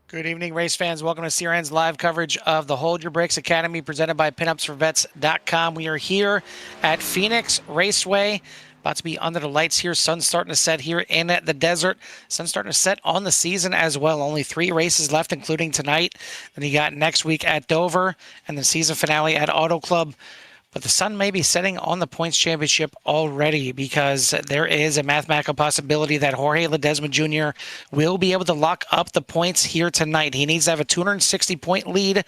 Good evening, race fans. Welcome to CRN's live coverage of the Hold Your Brakes Academy presented by PinUpsForVets.com. We are here at Phoenix Raceway. About to be under the lights here. Sun's starting to set here in the desert. Sun's starting to set on the season as well. Only 3 races left, including tonight. Then you got next week at Dover and the season finale at Auto Club. But the sun may be setting on the points championship already because there is a mathematical possibility that Jorge Ledesma Jr. will be able to lock up the points here tonight. He needs to have a 260-point lead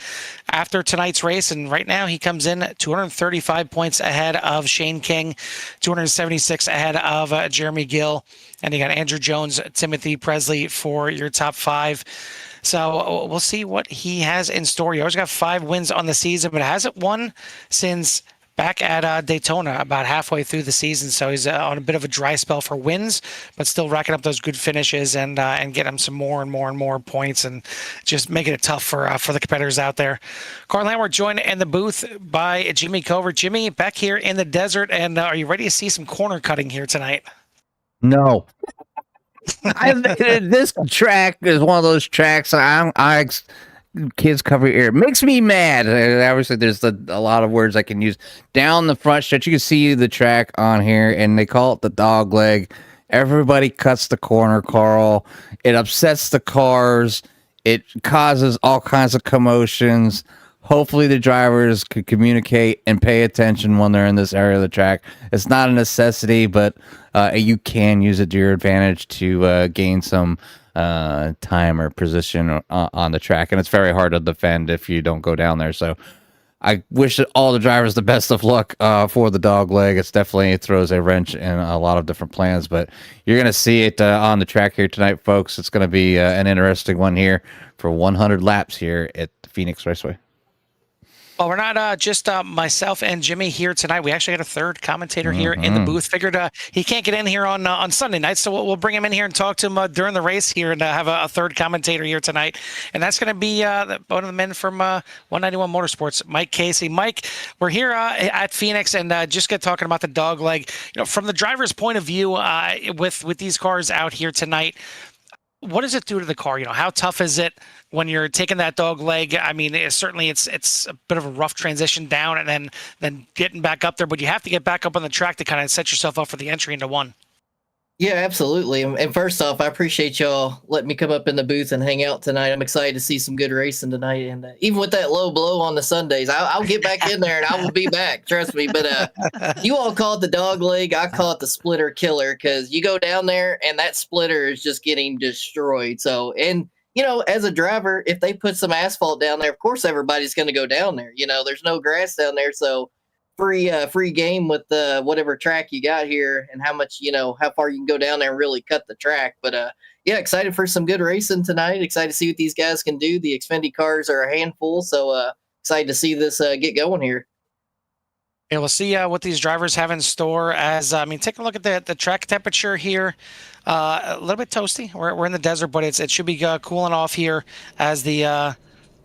after tonight's race, and right now he comes in 235 points ahead of Shane King, 276 ahead of Jeremy Gill, and you got Andrew Jones, Timothy Presley for your top 5. So we'll see what he has in store. He always got 5 wins on the season, but hasn't won since back at Daytona about halfway through the season. So he's on a bit of a dry spell for wins, but still racking up those good finishes and getting him some more and more points and just making it tough for the competitors out there. Carl, we're joined in the booth by Jimmy Cover. Jimmy, back here in the desert, and are you ready to see some corner cutting here tonight? No. This track is one of those tracks kids cover your ear. It makes me mad. Obviously, there's a lot of words I can use. Down the front stretch, you can see the track on here, and they call it the dog leg. Everybody cuts the corner, Carl. It upsets the cars. It causes all kinds of commotions. Hopefully, the drivers could communicate and pay attention when they're in this area of the track. It's not a necessity, but you can use it to your advantage to gain some time or position on the track, and it's very hard to defend if you don't go down there. So I wish all the drivers the best of luck for the dog leg. It throws a wrench in a lot of different plans, but you're going to see it on the track here tonight, folks. It's going to be an interesting one here for 100 laps here at Phoenix Raceway. Well, we're not just myself and Jimmy here tonight. We actually got a third commentator here in the booth. Figured he can't get in here on Sunday nights, so we'll bring him in here and talk to him during the race here and have a third commentator here tonight. And that's going to be one of the men from 191 Motorsports, Mike Casey. Mike, we're here at Phoenix and just get talking about the dog leg. You know, from the driver's point of view, with these cars out here tonight, what does it do to the car? You know, how tough is it when you're taking that dog leg? I mean, it's a bit of a rough transition down and then getting back up there, but you have to get back up on the track to kind of set yourself up for the entry into one. Yeah, absolutely. And first off, I appreciate y'all letting me come up in the booth and hang out tonight. I'm excited to see some good racing tonight. And even with that low blow on the Sundays, I'll get back in there and I will be back. Trust me. But you all call it the dog leg. I call it the splitter killer because you go down there and that splitter is just getting destroyed. So, and you know, as a driver, if they put some asphalt down there, of course, everybody's going to go down there. You know, there's no grass down there. So free game with whatever track you got here and how much, you know, how far you can go down there and really cut the track. But yeah, excited for some good racing tonight. Excited to see what these guys can do. The Xfinity cars are a handful, so excited to see this get going here. Yeah, we'll see what these drivers have in store. As I mean, take a look at the track temperature here. A little bit toasty. We're in the desert, but it should be cooling off here as the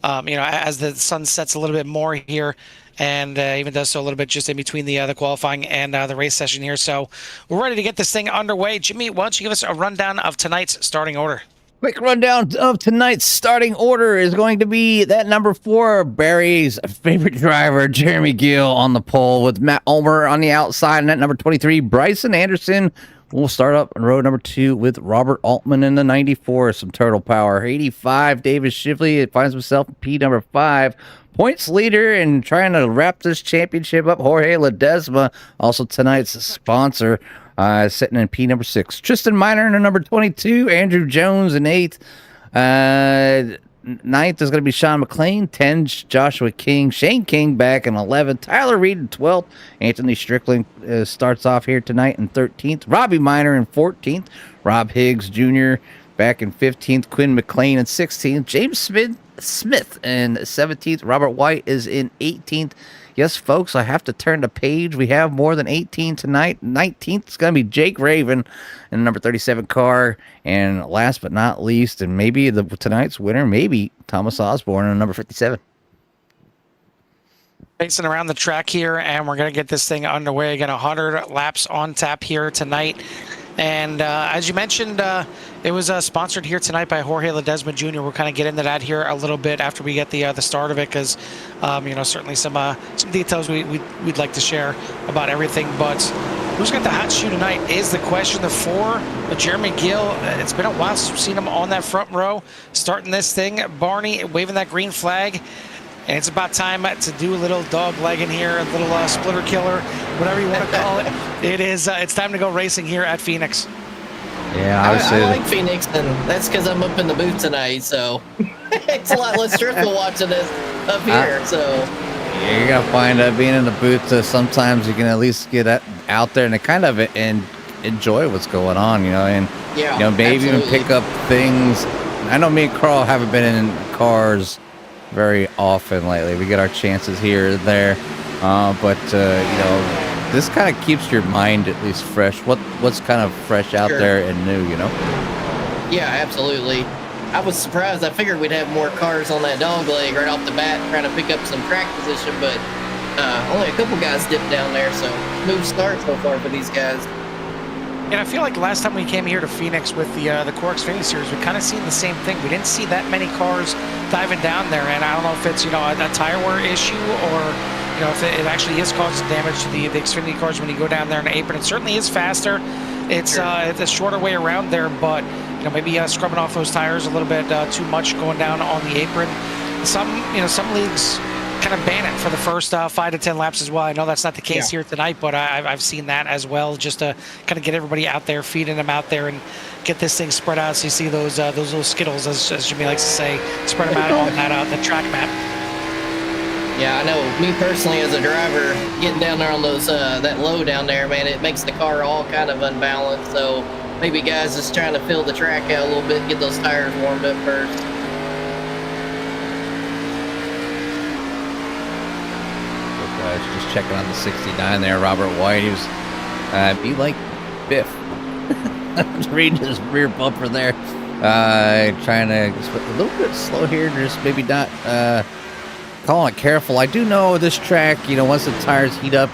as the sun sets a little bit more here, and even does so a little bit just in between the qualifying and the race session here. So we're ready to get this thing underway. Jimmy, why don't you give us a rundown of tonight's starting order? Quick rundown of tonight's starting order is going to be that number 4, Barry's favorite driver, Jeremy Gill, on the pole with Matt Ulmer on the outside. And at number 23, Bryson Anderson will start up on row number 2 with Robert Altman in the 94, some turtle power. 85, Davis Shively finds himself in P number 5. Points leader and trying to wrap this championship up, Jorge Ledesma, also tonight's sponsor, sitting in P number 6. Tristan Miner in number 22. Andrew Jones in 8th. 9th is going to be Sean McLean. 10, Joshua King. Shane King back in 11th. Tyler Reed in 12th. Anthony Strickland starts off here tonight in 13th. Robbie Miner in 14th. Rob Higgs Jr. back in 15th. Quinn McLean in 16th. James Smith in 17th. Robert White is in 18th. Yes, folks, I have to turn the page. We have more than 18 tonight. 19th is going to be Jake Raven in the number 37 car. And last but not least, and maybe tonight's winner, maybe Thomas Osborne in number 57. Racing around the track here, and we're going to get this thing underway. Again, 100 laps on tap here tonight. And as you mentioned, it was sponsored here tonight by Jorge Ledesma Jr. We'll kind of get into that here a little bit after we get the start of it, because certainly some details we'd like to share about everything. But who's got the hot shoe tonight is the question. The 4, Jeremy Gill. It's been a while since we've seen him on that front row starting this thing. Barney waving that green flag. And it's about time to do a little dog legging here, a little splitter killer, whatever you want to call it. It's time to go racing here at Phoenix. Yeah, I like Phoenix, and that's because I'm up in the booth tonight, so it's a lot less stressful watching this up here. So yeah, you're gonna find being in the booth. Sometimes you can at least get out there and kind of and enjoy what's going on, and maybe even pick up things. I know me and Carl haven't been in cars very often lately. We get our chances here and there, but this kind of keeps your mind at least fresh. What's kind of fresh out there and new, Yeah, absolutely. I was surprised. I figured we'd have more cars on that dog leg right off the bat, trying to pick up some track position, but only a couple guys dipped down there, so smooth start so far for these guys. And I feel like last time we came here to Phoenix with the Core Xfinity Series, we kind of seen the same thing. We didn't see that many cars diving down there, and I don't know if it's a tire wear issue, or if it actually is causing damage to the Xfinity cars when you go down there in the apron. It certainly is faster. It's a shorter way around there, but maybe scrubbing off those tires a little bit too much going down on the apron. Some leagues kind of ban it for the first 5 to 10 laps as well. I know that's not the case here tonight, but I've seen that as well, just to kind of get everybody out there, feeding them out there, and get this thing spread out. So you see those little Skittles, as Jimmy likes to say, spread them out on that the track map. Yeah, I know. Me personally, as a driver, getting down there on those that low down there, man, it makes the car all kind of unbalanced. So maybe guys just trying to fill the track out a little bit, get those tires warmed up first. Just checking on the 69 there, Robert White. He was be like Biff. Reading his rear bumper there. Trying to a little bit slow here, just maybe not calling it careful. I do know this track, once the tires heat up,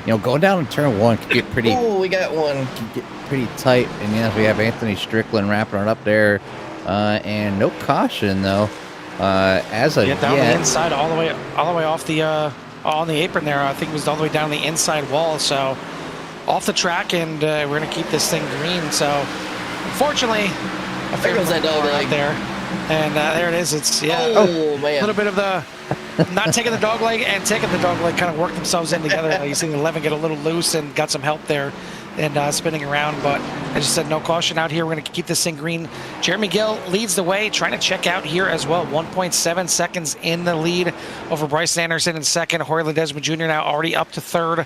going down in turn 1 can get pretty. Oh, we got one. Can get pretty tight, and yes, we have Anthony Strickland wrapping it up there, and no caution though. As of down the inside, all the way off the. On the apron there, I think it was all the way down the inside wall, so off the track, and we're going to keep this thing green. So unfortunately, I there goes that dog leg there, and there it is. It's man, a little bit of the not taking the dog leg and taking the dog leg kind of work themselves in together. You see the 11 get a little loose and got some help there and spinning around, but I just said no caution out here. We're going to keep this thing green. Jeremy Gill leads the way, trying to check out here as well. 1.7 seconds in the lead over Bryson Anderson in second. Jorge Ledesma Jr. now already up to third.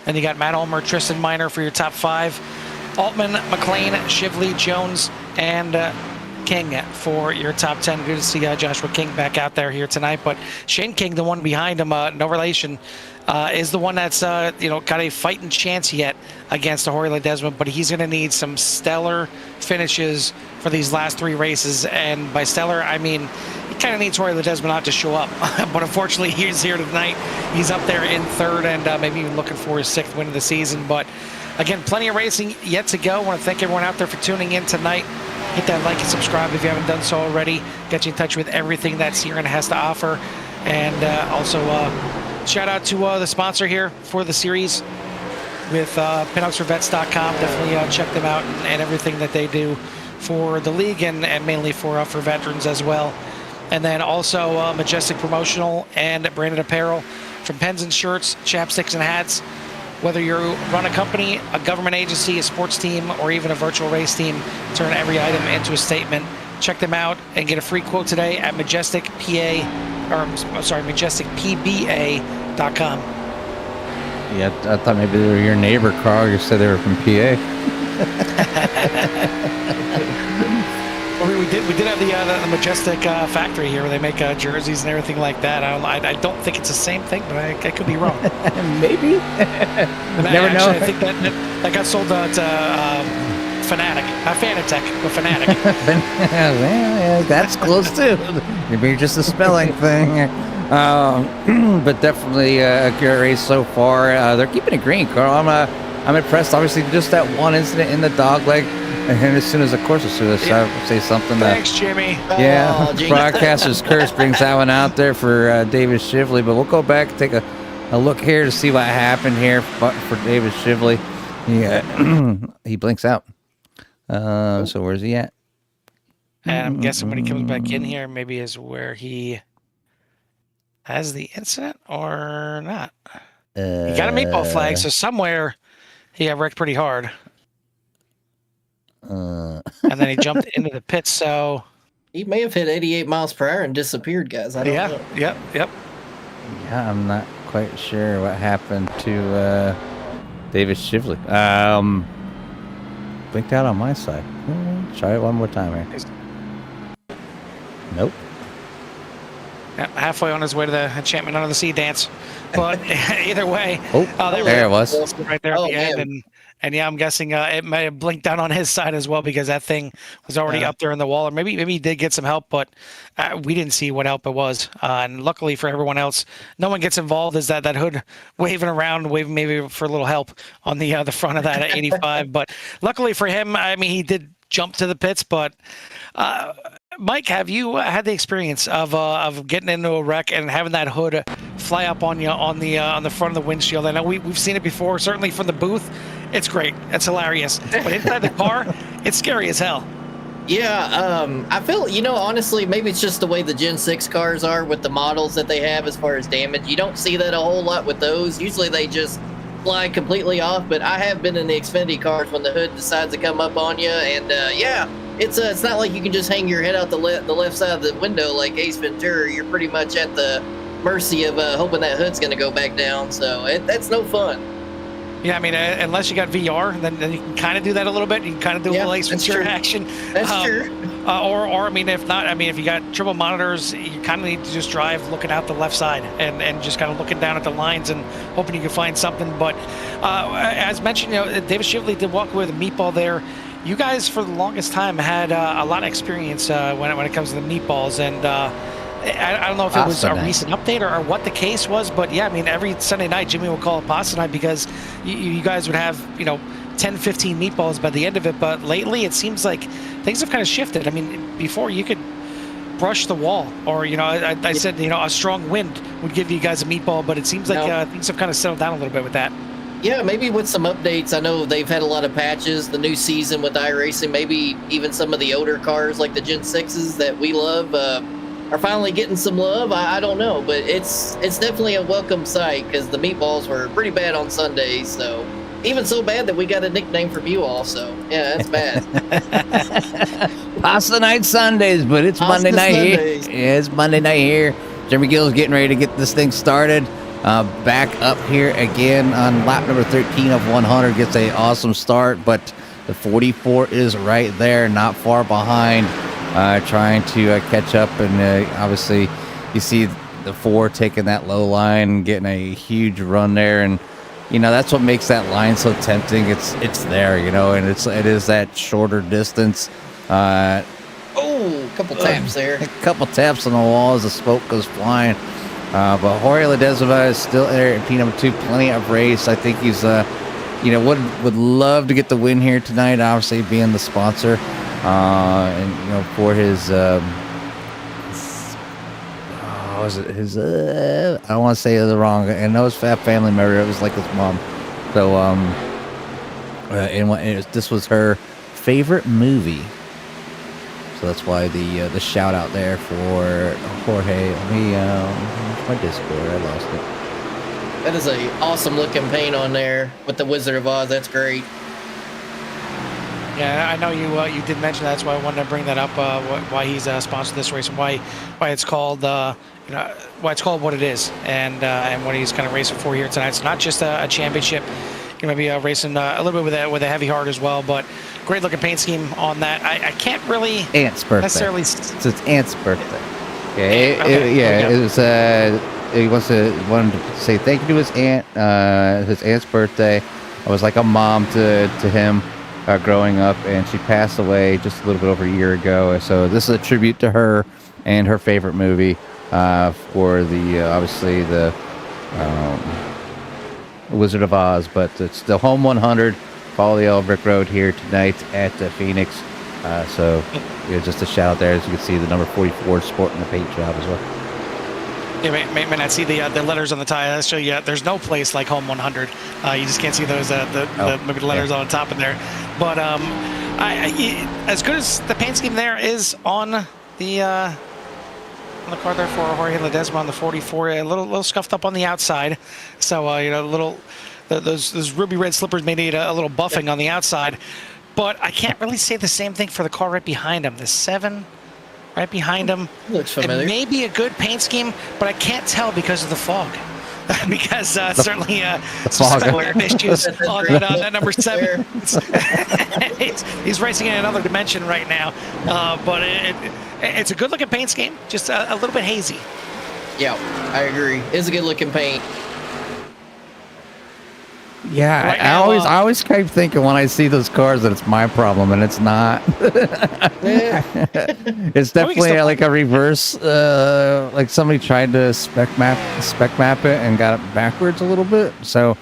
And you got Matt Ulmer, Tristan Miner for your top 5. Altman, McLean, Shively, Jones, and King for your top 10. Good to see Joshua King back out there here tonight. But Shane King, the one behind him, no relation, is the one that's got a fighting chance yet against Jorge Ledesma, but he's going to need some stellar finishes for these last 3 races. And by stellar, I mean he kind of needs Jorge Ledesma not to show up. But unfortunately, he's here tonight. He's up there in third, and maybe even looking for his 6th win of the season. But again, plenty of racing yet to go. I want to thank everyone out there for tuning in tonight. Hit that like and subscribe if you haven't done so already. Get you in touch with everything that Siren has to offer. And also shout out to the sponsor here for the series with PinUpsForVets.com. Definitely check them out and everything that they do for the league and mainly for veterans as well. And then also Majestic Promotional and Branded Apparel, from pens and shirts, chapsticks and hats. Whether you run a company, a government agency, a sports team, or even a virtual race team, turn every item into a statement. Check them out and get a free quote today at MajesticPBA.com. Yeah, I thought maybe they were your neighbor, Carl. You said they were from PA. Well, we did have the Majestic factory here where they make jerseys and everything like that. I don't think it's the same thing, but I could be wrong. Maybe. Never know. I think that got sold to Fanatic, not Fanatec, but Fanatic. Yeah, that's close too. Maybe just a spelling thing. But definitely a good race so far. They're keeping it green, Carl. I'm impressed. Obviously, just that one incident in the dog leg, and then as soon as I say something. Thanks, Jimmy. Yeah, Oh, geez. broadcaster's curse brings that one out there for David Shively. But we'll go back and take a look here to see what happened here for David Shively. He blinks out. So where's he at? And I'm guessing when he comes back in here, maybe is where he has the incident or not. He got a meatball flag, so somewhere he got wrecked pretty hard. And then he jumped into the pit, so... He may have hit 88 miles per hour and disappeared, guys. I don't know. Yep. Yeah, I'm not quite sure what happened to David Shively. Blinked out on my side. Try it one more time here. Nope. Yeah, halfway on his way to the Enchantment Under the Sea dance. But either way... there it was. Right there at the end. And yeah, I'm guessing it may have blinked down on his side as well because that thing was already up there in the wall. Or maybe he did get some help, but we didn't see what help it was. And luckily for everyone else, no one gets involved. Is that hood waving around, waving maybe for a little help on the front of that at 85. But luckily for him, I mean, he did jump to the pits. But Mike, have you had the experience of getting into a wreck and having that hood fly up on you on the front of the windshield? I know we've seen it before, certainly from the booth. It's great. It's hilarious. But inside the car, it's scary as hell. Yeah, I feel, honestly, maybe it's just the way the Gen 6 cars are with the models that they have as far as damage. You don't see that a whole lot with those. Usually they just fly completely off, but I have been in the Xfinity cars when the hood decides to come up on you, and it's not like you can just hang your head out the left side of the window like Ace Ventura. You're pretty much at the mercy of hoping that hood's going to go back down, so that's no fun. Yeah, I mean, unless you got VR, then you can kind of do that a little bit. You can kind of do a little Ace Ventura action. That's true. Or I mean, if not, I mean, if you got triple monitors, you kind of need to just drive looking out the left side and just kind of looking down at the lines and hoping you can find something. But as mentioned, David Shively did walk away with a meatball there. You guys, for the longest time, had a lot of experience when it comes to the meatballs, and I don't know if it was a recent update or what the case was, but yeah, I mean, every Sunday night, Jimmy will call it pasta night because you guys would have, 10, 15 meatballs by the end of it. But lately, it seems like things have kind of shifted. I mean, before you could brush the wall, or, I said, a strong wind would give you guys a meatball, but it seems like things have kind of settled down a little bit with that. Yeah, maybe with some updates. I know they've had a lot of patches, the new season with iRacing, maybe even some of the older cars like the Gen 6s that we love are finally getting some love. I don't know, but it's definitely a welcome sight because the meatballs were pretty bad on Sundays. So even so bad that we got a nickname from you all. So yeah, that's bad. Pasta night Sundays, but it's Monday night here. Yeah, it's Monday night here. Jimmy Gill's getting ready to get this thing started. Back up here again on lap number 13 of 100. Gets a awesome start, but the 44 is right there, not far behind. Trying to catch up, and obviously you see the 4 taking that low line, getting a huge run there, and that's what makes that line so tempting. It's there, and it is that shorter distance. A couple taps there. A couple taps on the wall as the smoke goes flying. But Jorge Ledesma is still there in P number 2, plenty of race. I think he's would love to get the win here tonight, obviously being the sponsor. And for his I don't want to say the wrong. I know his fat family member. It was like his mom. So this was her favorite movie. So that's why the shout out there for Jorge. My Discord, I lost it. That is a awesome looking paint on there with the Wizard of Oz. That's great. Yeah, I know you did mention that. That's why I wanted to bring that up. Why he's sponsored this race and why it's called why it's called what it is, and what he's kind of racing for here tonight. It's not just a championship. You might be racing a little bit with a heavy heart as well. But great looking paint scheme on that. I can't really Aunt's birthday. necessarily. So it's Aunt's birthday. It was. He wanted to say thank you to his aunt's birthday. I was like a mom to him. Growing up, and she passed away just a little bit over a year ago. So this is a tribute to her and her favorite movie for the obviously the Wizard of Oz, but it's the home 100. Follow the Yellow Brick Road here tonight at Phoenix. So just a shout out there, as you can see the number 44 sporting the paint job as well. You may not see the letters on the tie. I'll show you. There's no place like home 100. You just can't see those maybe the letters on the top of there. But as good as the paint scheme there is on the car there for Jorge Ledesma on the 44, a little scuffed up on the outside. So those ruby red slippers may need a little buffing on the outside. But I can't really say the same thing for the car right behind him. The 7 right behind him. Looks familiar. It may be a good paint scheme, but I can't tell because of the fog. Because certainly some glare issues on that number 7. He's racing in another dimension right now. But it's a good-looking paint scheme, just a little bit hazy. Yeah, I agree. It's a good-looking paint. Yeah, Right I now, always keep thinking when I see those cars that it's my problem, and it's not. It's definitely like a reverse. Like somebody tried to spec map it and got it backwards a little bit. So,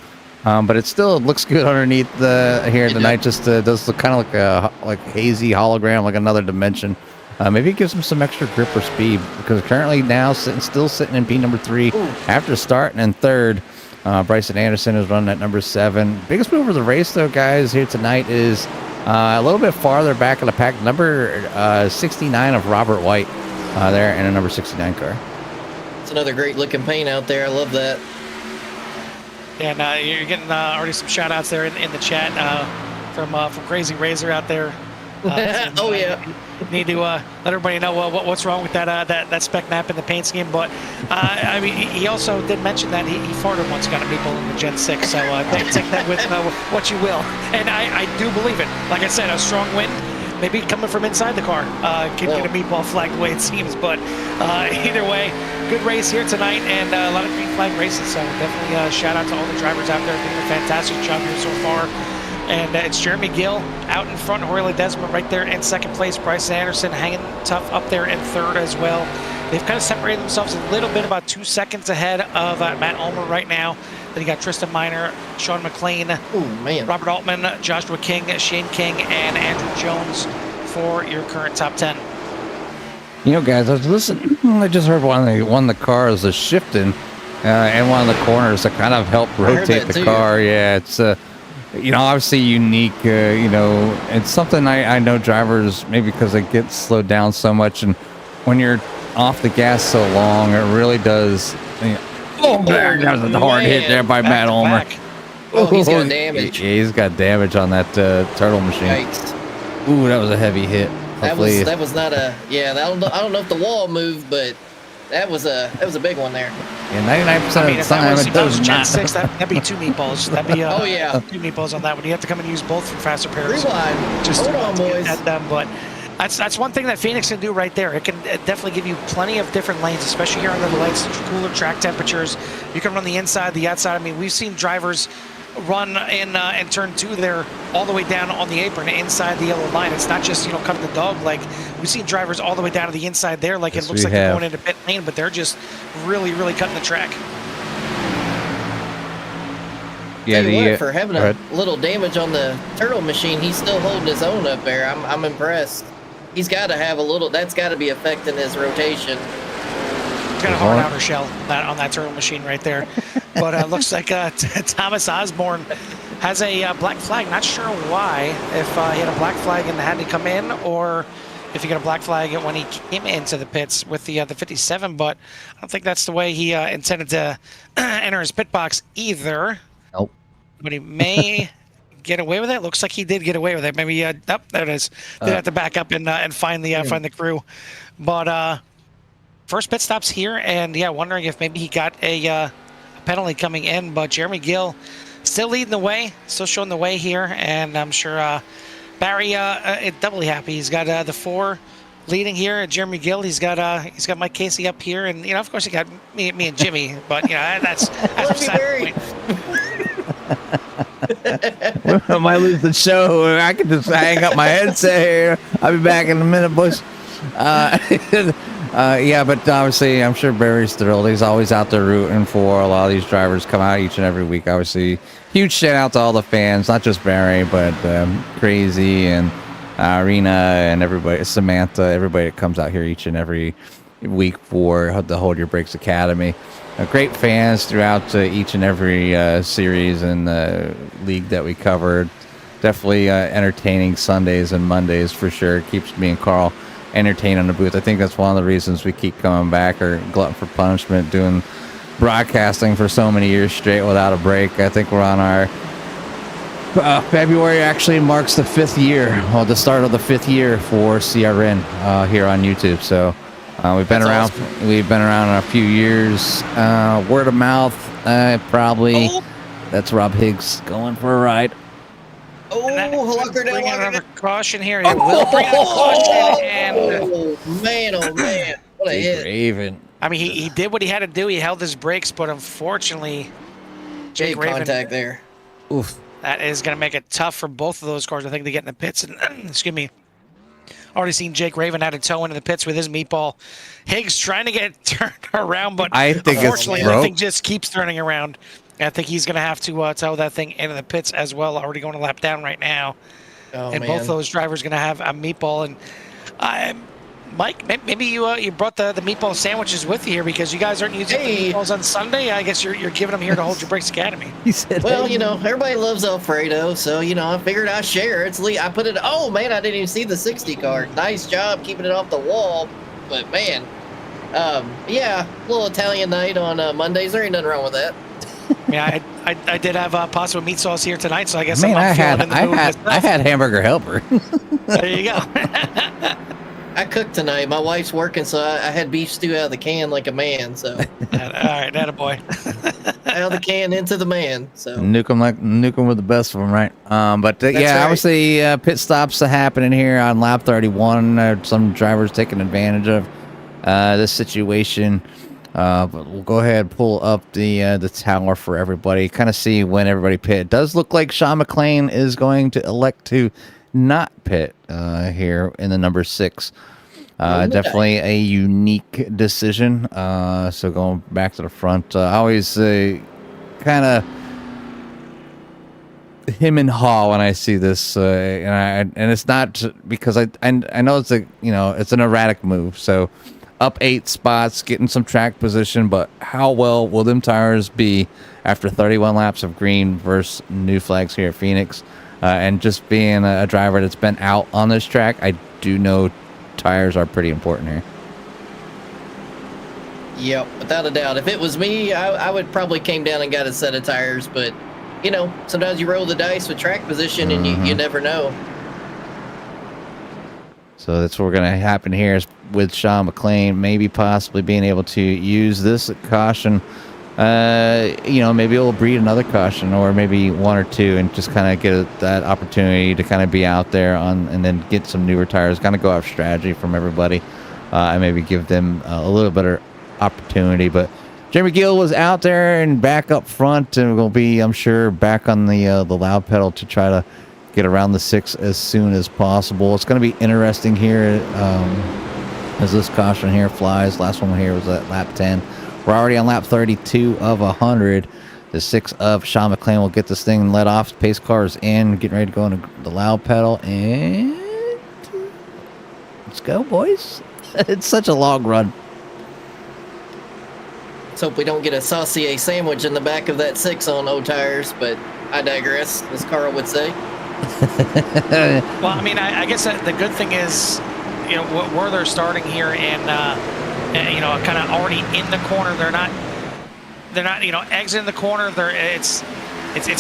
but it still looks good underneath here tonight. Just does look kind of like hazy hologram, like another dimension. Maybe it gives him some extra grip or speed, because currently now still sitting in P number 3 after starting in 3rd. Bryson Anderson is running at number 7. Biggest move of the race, though, guys, here tonight is a little bit farther back in the pack. Number 69 of Robert White there in a number 69 car. It's another great-looking paint out there. I love that. And you're getting already some shout-outs there in the chat from Crazy Razor out there. Oh, yeah. Need to let everybody know what's wrong with that spec map in the paint scheme. But I mean, he also did mention that he farted once, got a meatball in the Gen 6. So take that with what you will. And I do believe it. Like I said, a strong wind, maybe coming from inside the car, can get a meatball flag the way it seems. But either way, good race here tonight, and a lot of green flag races. So definitely shout out to all the drivers out there doing a fantastic job here so far. And it's Jeremy Gill out in front, Jorge Ledesma right there in 2nd place. Bryson Anderson hanging tough up there in 3rd as well. They've kind of separated themselves a little bit, about 2 seconds ahead of Matt Ulmer right now. Then you got Tristan Miner, Sean McLean, Robert Altman, Joshua King, Shane King, and Andrew Jones for your current top 10. You know, guys, I was listening. I just heard one of the cars is shifting in one of the corners to kind of help rotate the car. Yeah, it's obviously unique. It's something I know drivers, maybe because they get slowed down so much, and when you're off the gas so long, it really does. That was a hard hit there by Matt Ulmer. Oh, he's got damage. Yeah, he's got damage on that turtle machine. Yikes. Ooh, that was a heavy hit. That was not a I don't know if the wall moved, but that was a big one there. Yeah, 99% of the time it does Gen not. 6, that'd be 2 meatballs. That'd be 2 meatballs on that one. You have to come and use both from faster pairs. Rewind. Just Hold on, boys. Get that done. But that's one thing that Phoenix can do right there. It can definitely give you plenty of different lanes, especially here under the lights, cooler track temperatures. You can run the inside, the outside. I mean, we've seen drivers run in turn 2 there all the way down on the apron inside the yellow line. It's not just cutting the dog leg. We've seen drivers all the way down to the inside there, like it looks like they're going into pit lane, but they're just really cutting the track. Yeah, for having a little damage on the turtle machine, he's still holding his own up there. I'm impressed. He's got to have a little. That's got to be affecting his rotation. He's got a hard outer shell on that turtle machine right there. But looks like Thomas Osborne has a black flag. Not sure why. If he had a black flag and had to come in, or if he got a black flag when he came into the pits with the 57. But I don't think that's the way he intended to enter his pit box either. Nope. But he may get away with it. Looks like he did get away with it. Maybe there it is. Did have to back up and find the crew. But first pit stops here, and wondering if maybe he got a penalty coming in. But Jeremy Gill still leading the way, still showing the way here, and I'm sure Barry is doubly happy. He's got the 4 leading here. Jeremy Gill. He's got Mike Casey up here, and of course he got me and Jimmy. But that's beside the point. I might lose the show. I can just hang up my headset here. I'll be back in a minute, boys. Yeah, but obviously, I'm sure Barry's thrilled. He's always out there rooting for a lot of these drivers come out each and every week. Obviously, huge shout out to all the fans, not just Barry, but Crazy and Arena and everybody, Samantha, everybody that comes out here each and every week for the Hold Your Brakes Academy. Great fans throughout each and every series and league that we covered. Definitely entertaining Sundays and Mondays for sure. Keeps me and Carl entertained on the booth. I think that's one of the reasons we keep coming back, or glutton for punishment, doing broadcasting for so many years straight without a break. I think we're on our February actually marks the 5th year, well, the start of the 5th year for CRN here on YouTube. So we've been around. Awesome. We've been around a few years. Word of mouth, probably. Oh. That's Rob Higgs going for a ride. Oh, bring out another caution here. It will bring out a caution. And, oh, man. What a hit. Raven. I mean, he did what he had to do. He held his brakes, but unfortunately, Jake Raven. Contact there. Oof. That is going to make it tough for both of those cars. I think they get in the pits. And excuse me. Already seen Jake Raven had a toe into the pits with his meatball. Higgs trying to get it turned around, but I think unfortunately, the thing just keeps turning around. I think he's going to have to tow that thing into the pits as well. Already going a lap down right now. Oh, and man. both of those drivers going to have a meatball. And Mike, maybe you brought the meatball sandwiches with you here because you guys aren't using the meatballs on Sunday. I guess you're giving them here to Hold Your Brakes Academy. He said, well, you know, everybody loves Alfredo, so I figured I'd share. I put it. Oh man, I didn't even see the 60 card. Nice job keeping it off the wall, but man, yeah, a little Italian night on Mondays. There ain't nothing wrong with that. Yeah, I did have pasta with meat sauce here tonight, so I guess I I had hamburger helper. There you go. I cooked tonight. My wife's working, so I had beef stew out of the can like a man. So all right, attaboy. Out of the can into the man. So nuke them with the best of them, right? But yeah, right. Obviously pit stops are happening here on lap 31. Some drivers taking advantage of this situation. But we'll go ahead and pull up the tower for everybody, kind of see when everybody pit. It does look like Sean McLean is going to elect to not pit here in the number 6. Definitely a unique decision. So going back to the front, I always kind of him and haw when I see this, and it's not because I know it's it's an erratic move. So up 8 spots, getting some track position, but how well will them tires be after 31 laps of green versus new flags here at Phoenix? And just being a driver that's been out on this track, I do know tires are pretty important here. Yep, without a doubt. If it was me, I would probably came down and got a set of tires, but sometimes you roll the dice with track position and you never know. So that's what's going to happen here is with Sean McLean maybe possibly being able to use this caution. Maybe it'll breed another caution or maybe 1 or 2 and just kind of get that opportunity to kind of be out there and then get some newer tires, kind of go off strategy from everybody and maybe give them a little better opportunity. But Jeremy Gill was out there and back up front and will be, I'm sure, back on the loud pedal to try to get around the 6 as soon as possible. It's going to be interesting here as this caution here flies. Last one here was at lap 10. We're already on lap 32 of 100. The 6 of Sean McLean will get this thing let off. Pace car is in, getting ready to go into the loud pedal. And let's go, boys. It's such a long run. Let's hope we don't get a saucier sandwich in the back of that 6 on old tires, but I digress, as Carl would say. Well, I mean, I guess the good thing is, where they're starting here and kind of already in the corner. They're not exiting the corner. It's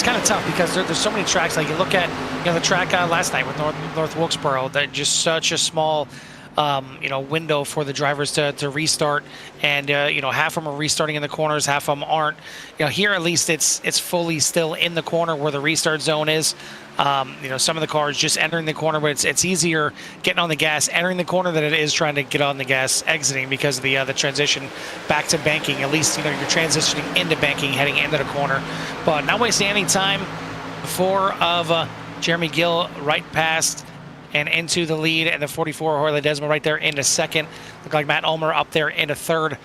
kind of tough because there's so many tracks. Like you look at the track last night with North Wilkesboro, that just such a small window for the drivers to restart, and half of them are restarting in the corners, half of them aren't. Here at least it's fully still in the corner where the restart zone is. Some of the cars just entering the corner, but it's easier getting on the gas entering the corner than it is trying to get on the gas exiting because of the transition back to banking. At least you're transitioning into banking heading into the corner, but not wasting any time. 4 of Jeremy Gill right past and into the lead, and the 44 Harley Desmo right there into second. Look like Matt Ulmer up there into third.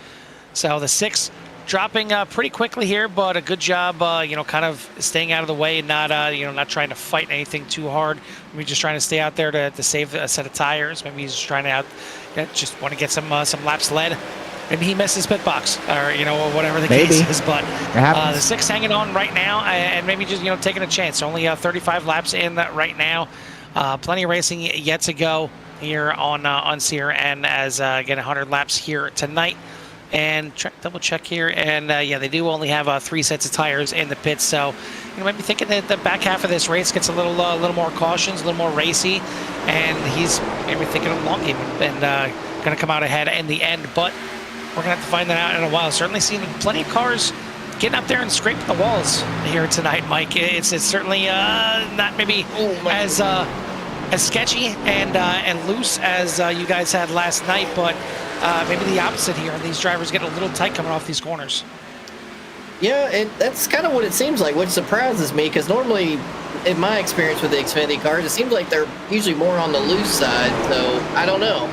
So the 6 dropping pretty quickly here, but a good job, kind of staying out of the way and not, not trying to fight anything too hard. Maybe just trying to stay out there to save a set of tires. Maybe he's just trying to just want to get some laps led. Maybe he missed his pit box, or whatever the case is. But the 6 hanging on right now, and maybe just taking a chance. Only 35 laps in right now. Plenty of racing yet to go here on Sear, and as again 100 laps here tonight. And double check here, and they do only have 3 sets of tires in the pits. So maybe thinking that the back half of this race gets a little more cautions, a little more racy, and he's maybe thinking of long game and going to come out ahead in the end. But we're going to have to find that out in a while. Certainly seen plenty of cars getting up there and scraping the walls here tonight, Mike. It's certainly not maybe as sketchy and loose as you guys had last night, but maybe the opposite here. These drivers get a little tight coming off these corners. Yeah, that's kind of what it seems like, which surprises me, because normally, in my experience with the Xfinity cars, it seems like they're usually more on the loose side, so I don't know.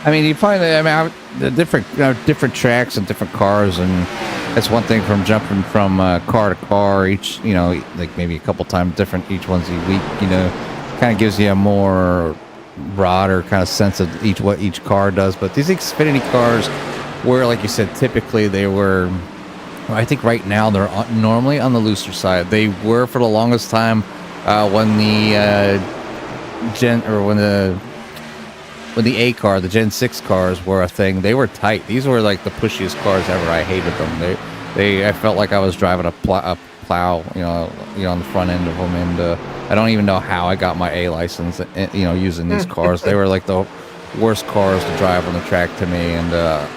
I mean, you find that, the different tracks and different cars, and that's one thing from jumping from car to car, each, like maybe a couple times different, each one's a week, kind of gives you a more broader kind of sense of what each car does. But these Xfinity cars were, like you said, typically they were, I think right now they're normally on the looser side. They were for the longest time when the A car, the Gen 6 cars were a thing. They were tight. These were like the pushiest cars ever. I hated them. I felt like I was driving a plow, on the front end of them. And I don't even know how I got my A license, using these cars. They were like the worst cars to drive on the track to me, and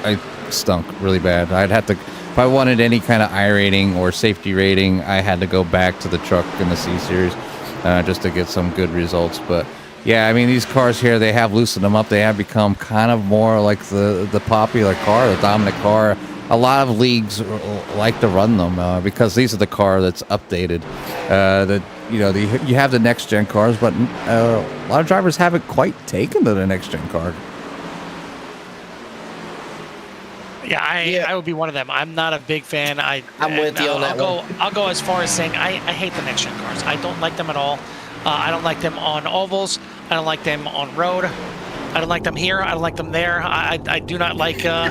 I stunk really bad. I'd have to, if I wanted any kind of I rating or safety rating, I had to go back to the truck in the C Series just to get some good results. But yeah, I mean, these cars here, they have loosened them up. They have become kind of more like the popular car, the dominant car. A lot of leagues like to run them because these are the car that's updated. You have the next gen cars, but a lot of drivers haven't quite taken to the next gen car. Yeah, I would be one of them. I'm not a big fan. I'm with you on that one. I'll go as far as saying I hate the next gen cars. I don't like them at all. I don't like them on ovals. I don't like them on road. I don't like them here. I don't like them there. I do not like. I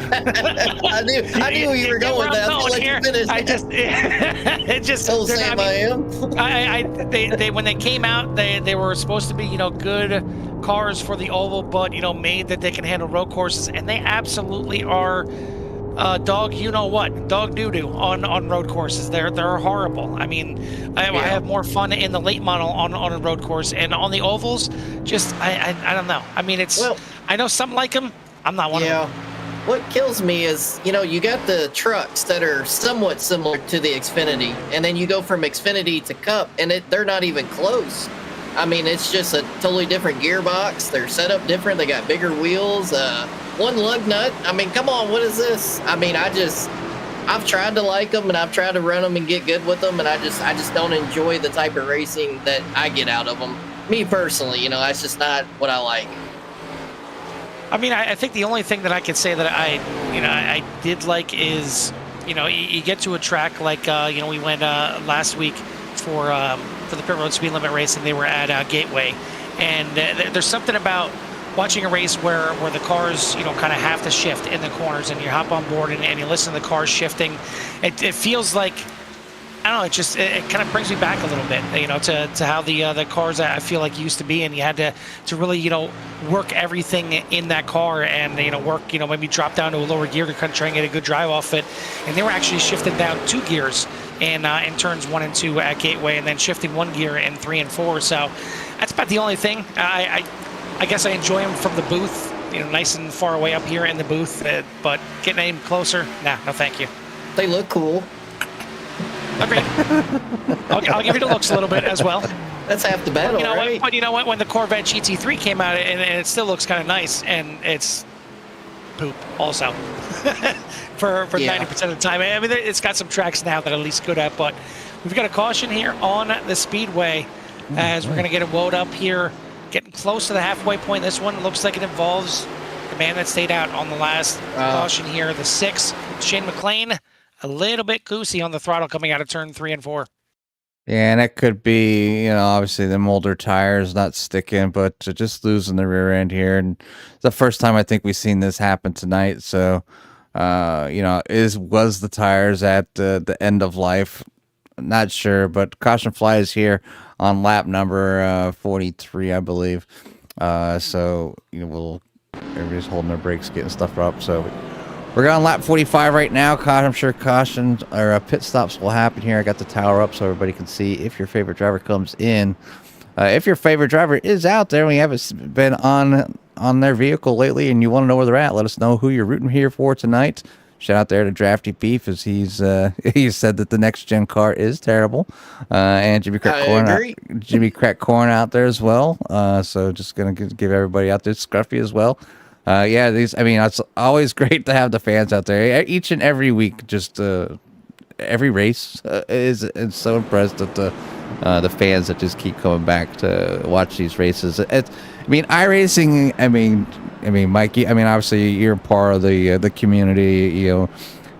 knew you were going with that. It just. So Sam, I am. They when they came out, they were supposed to be good cars for the oval, but made that they can handle road courses, and they absolutely are. Dog doo-doo on road courses. They're horrible. I mean, I have more fun in the late model on a road course, and on the ovals, just I don't know. I mean, I know some like them. I'm not one of them. What kills me is, you got the trucks that are somewhat similar to the Xfinity, and then you go from Xfinity to Cup, and they're not even close. I mean, it's just a totally different gearbox. They're set up different. They got bigger wheels. One lug nut. I mean, come on, what is this? I mean, I've tried to like them, and I've tried to run them and get good with them, and I just don't enjoy the type of racing that I get out of them. Me personally, that's just not what I like. I mean, I think the only thing that I could say that I did like is, you get to a track like, we went last week for the pit road speed limit race, and they were at Gateway, and there's something about watching a race where the cars, kind of have to shift in the corners, and you hop on board and you listen to the cars shifting. It feels like, I don't know, it kind of brings me back a little bit, to how the cars I feel like used to be, and you had to really, work everything in that car, and, work, maybe drop down to a lower gear to kind of try and get a good drive off it. And they were actually shifting down 2 gears in turns 1 and 2 at Gateway, and then shifting 1 gear in 3 and 4. So that's about the only thing. I guess I enjoy them from the booth, nice and far away up here in the booth, but getting any closer, no thank you. They look cool. Agreed. I'll give you the looks a little bit as well. That's half the battle, right? But you know what? When the Corvette GT3 came out, and it still looks kind of nice, and it's poop also for 90% of the time. I mean, it's got some tracks now that at least good at, but we've got a caution here on the speedway. as we're going to get it woed up here, getting close to the halfway point. This one looks like it involves the man that stayed out on the last caution here, the 6, Shane McLean, a little bit goosey on the throttle coming out of turn 3 and 4. Yeah, and that could be, obviously the older tires not sticking, but just losing the rear end here. And it's the first time I think we've seen this happen tonight. So, was the tires at the end of life? Not sure, but caution flies here on lap number 43, I believe. So, everybody's holding their brakes, getting stuff up. So we're on lap 45 right now. I'm sure cautions or pit stops will happen here. I got the tower up so everybody can see if your favorite driver comes in. If your favorite driver is out there and we haven't been on their vehicle lately and you want to know where they're at, let us know who you're rooting here for tonight. Shout out there to Drafty Beef, as he said that the next gen car is terrible, and Jimmy Crack Corn out there as well. So just gonna give everybody out there, Scruffy as well. It's always great to have the fans out there each and every week. Just every race is so impressed at the fans that just keep coming back to watch these races. iRacing. Mikey. Obviously you're part of the community.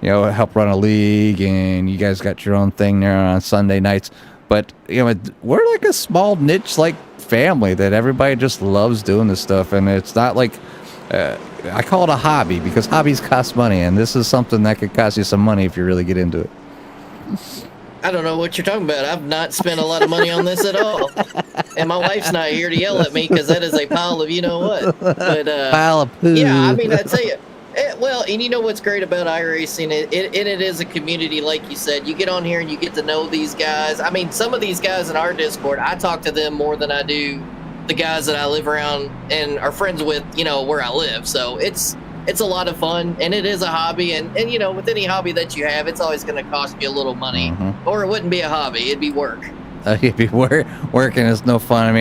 Help run a league, and you guys got your own thing there on Sunday nights. But we're like a small niche like family that everybody just loves doing this stuff, and it's not like. I call it a hobby because hobbies cost money, and this is something that could cost you some money if you really get into it. I don't know what you're talking about. I've not spent a lot of money on this at all. And my wife's not here to yell at me because that is a pile of you-know-what. But, pile of poo. Yeah, I tell you. And you know what's great about iRacing? It is a community, like you said. You get on here and you get to know these guys. Some of these guys in our Discord, I talk to them more than I do the guys that I live around and are friends with, where I live. So it's a lot of fun, and it is a hobby. And with any hobby that you have, it's always going to cost you a little money, or it wouldn't be a hobby; it'd be work. It'd be working is no fun.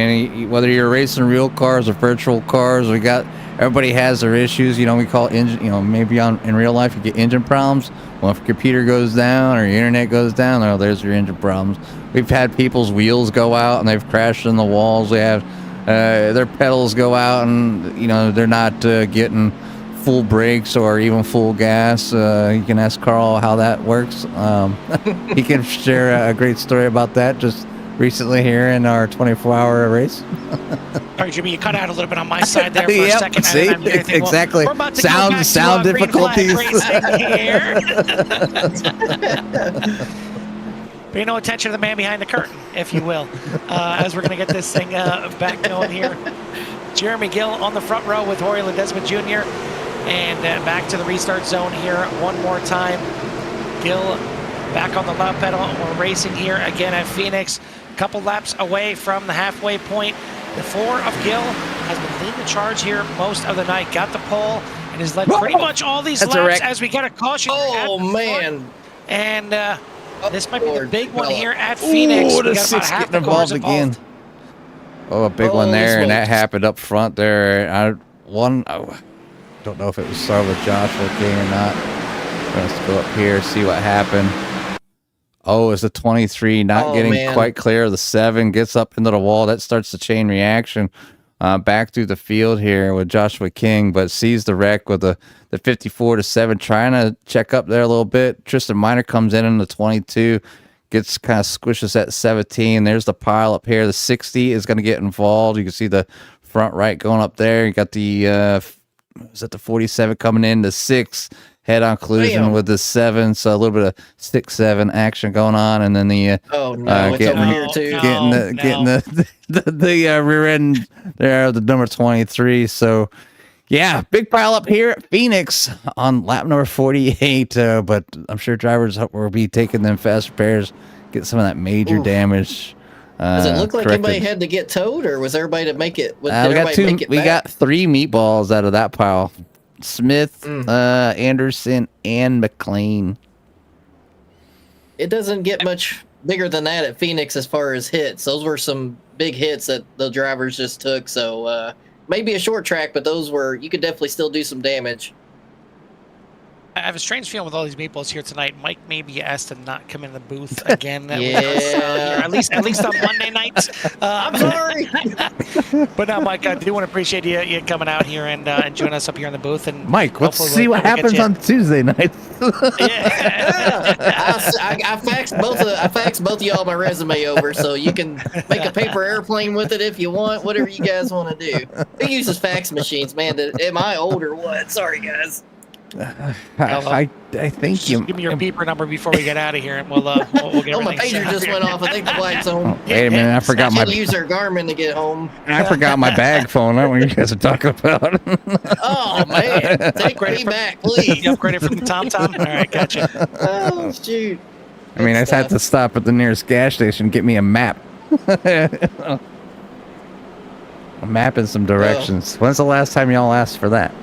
Whether you're racing real cars or virtual cars, everybody has their issues. We call it engine. Maybe in real life you get engine problems. Well, if your computer goes down or your internet goes down, there's your engine problems. We've had people's wheels go out and they've crashed in the walls. We have their pedals go out and they're not getting full brakes or even full gas. You can ask Carl how that works. He can share a great story about that just recently here in our 24-hour race. All right, Jimmy, you cut out a little bit on my sad there for a second. See, exactly. Sound difficulties. Pay no attention to the man behind the curtain, if you will, as we're going to get this thing back going here. Jeremy Gill on the front row with Jorge Ledesma Jr. And back to the restart zone here one more time. Gill back on the lap pedal. We're racing here again at Phoenix. A couple laps away from the halfway point. The 4 of Gill has been leading the charge here most of the night. Got the pole and has led pretty much all these laps as we get a caution. Oh, man. And this might be the big one here at Phoenix. Oh, the 6 getting involved again. Oh, a big one there, and that happened up front there. I don't know if it was started with Joshua King or not. Let's go up here, see what happened. Oh, it's the 23 not getting quite clear of the 7, gets up into the wall. That starts the chain reaction back through the field here with Joshua King, but sees the wreck with the 54-7, trying to check up there a little bit. Tristan Miner comes in the 22, gets kind of squishes at 17. There's the pile up here. The 60 is going to get involved. You can see the front right going up there. You got the is that the 47 coming in, the 6 head-on collision with the 7, so a little bit of 6-7 action going on, and then the it's over here too. Getting the rear end there, the number 23. So yeah, big pile up here at Phoenix on lap number 48. But I'm sure drivers will be taking them fast repairs, get some of that major damage. Does it look like anybody had to get towed, or was everybody to make it? We got 3 meatballs out of that pile. Smith, Anderson, and McLean. It doesn't get much bigger than that at Phoenix as far as hits. Those were some big hits that the drivers just took. So maybe a short track, but those were, you could definitely still do some damage. I have a strange feeling with all these meatballs here tonight. Mike may be asked to not come in the booth again. With us, here, at least on Monday nights. I'm sorry. But no, Mike, I do want to appreciate you coming out here and joining us up here in the booth. And Mike, let's hopefully see what we'll get happens you- on Tuesday nights. Yeah. I faxed both of y'all my resume over, so you can make a paper airplane with it if you want. Whatever you guys want to do. Who uses fax machines, man? Am I old or what? Sorry, guys. I think Just you. give me your beeper number before we get out of here, and we'll get Oh, my everything pager set just up went here. off. I think the flight's home. Wait a minute, I forgot I my. had to use our Garmin to get home. I forgot my bag phone. I don't know what you guys are talking about. Oh man, take me back, please. You upgraded from the TomTom? All right, gotcha. Oh shoot. I mean, I just had to stop at the nearest gas station and get me a map. A map and some directions. When's the last time y'all asked for that?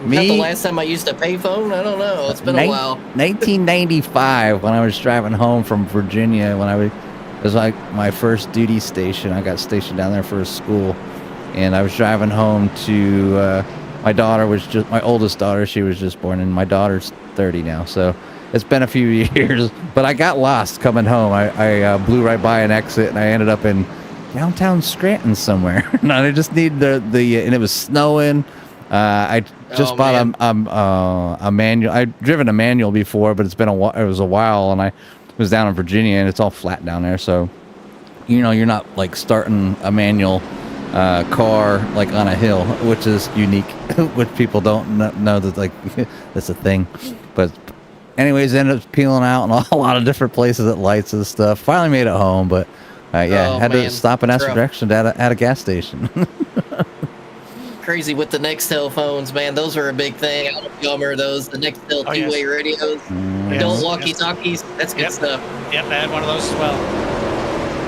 Me? Not the last time I used a payphone? I don't know. It's been a while. 1995, when I was driving home from Virginia, it was like my first duty station. I got stationed down there for a school, and I was driving home to my oldest daughter. She was just born, and my daughter's 30 now, so it's been a few years. But I got lost coming home. I blew right by an exit, and I ended up in downtown Scranton somewhere. No, I just need the and it was snowing. I just bought a manual. I'd driven a manual before, but it was a while, and I was down in Virginia, and it's all flat down there. So, you're not like starting a manual car like on a hill, which is unique, which people don't know that like that's a thing. But anyways, ended up peeling out in a lot of different places at lights and stuff. Finally made it home, but had to stop and ask for directions at a gas station. Crazy with the Nextel phones, man. Those are a big thing. I don't know if y'all remember those. The Nextel two-way radios. Adult walkie-talkies. That's good stuff. Yep, I had one of those as well.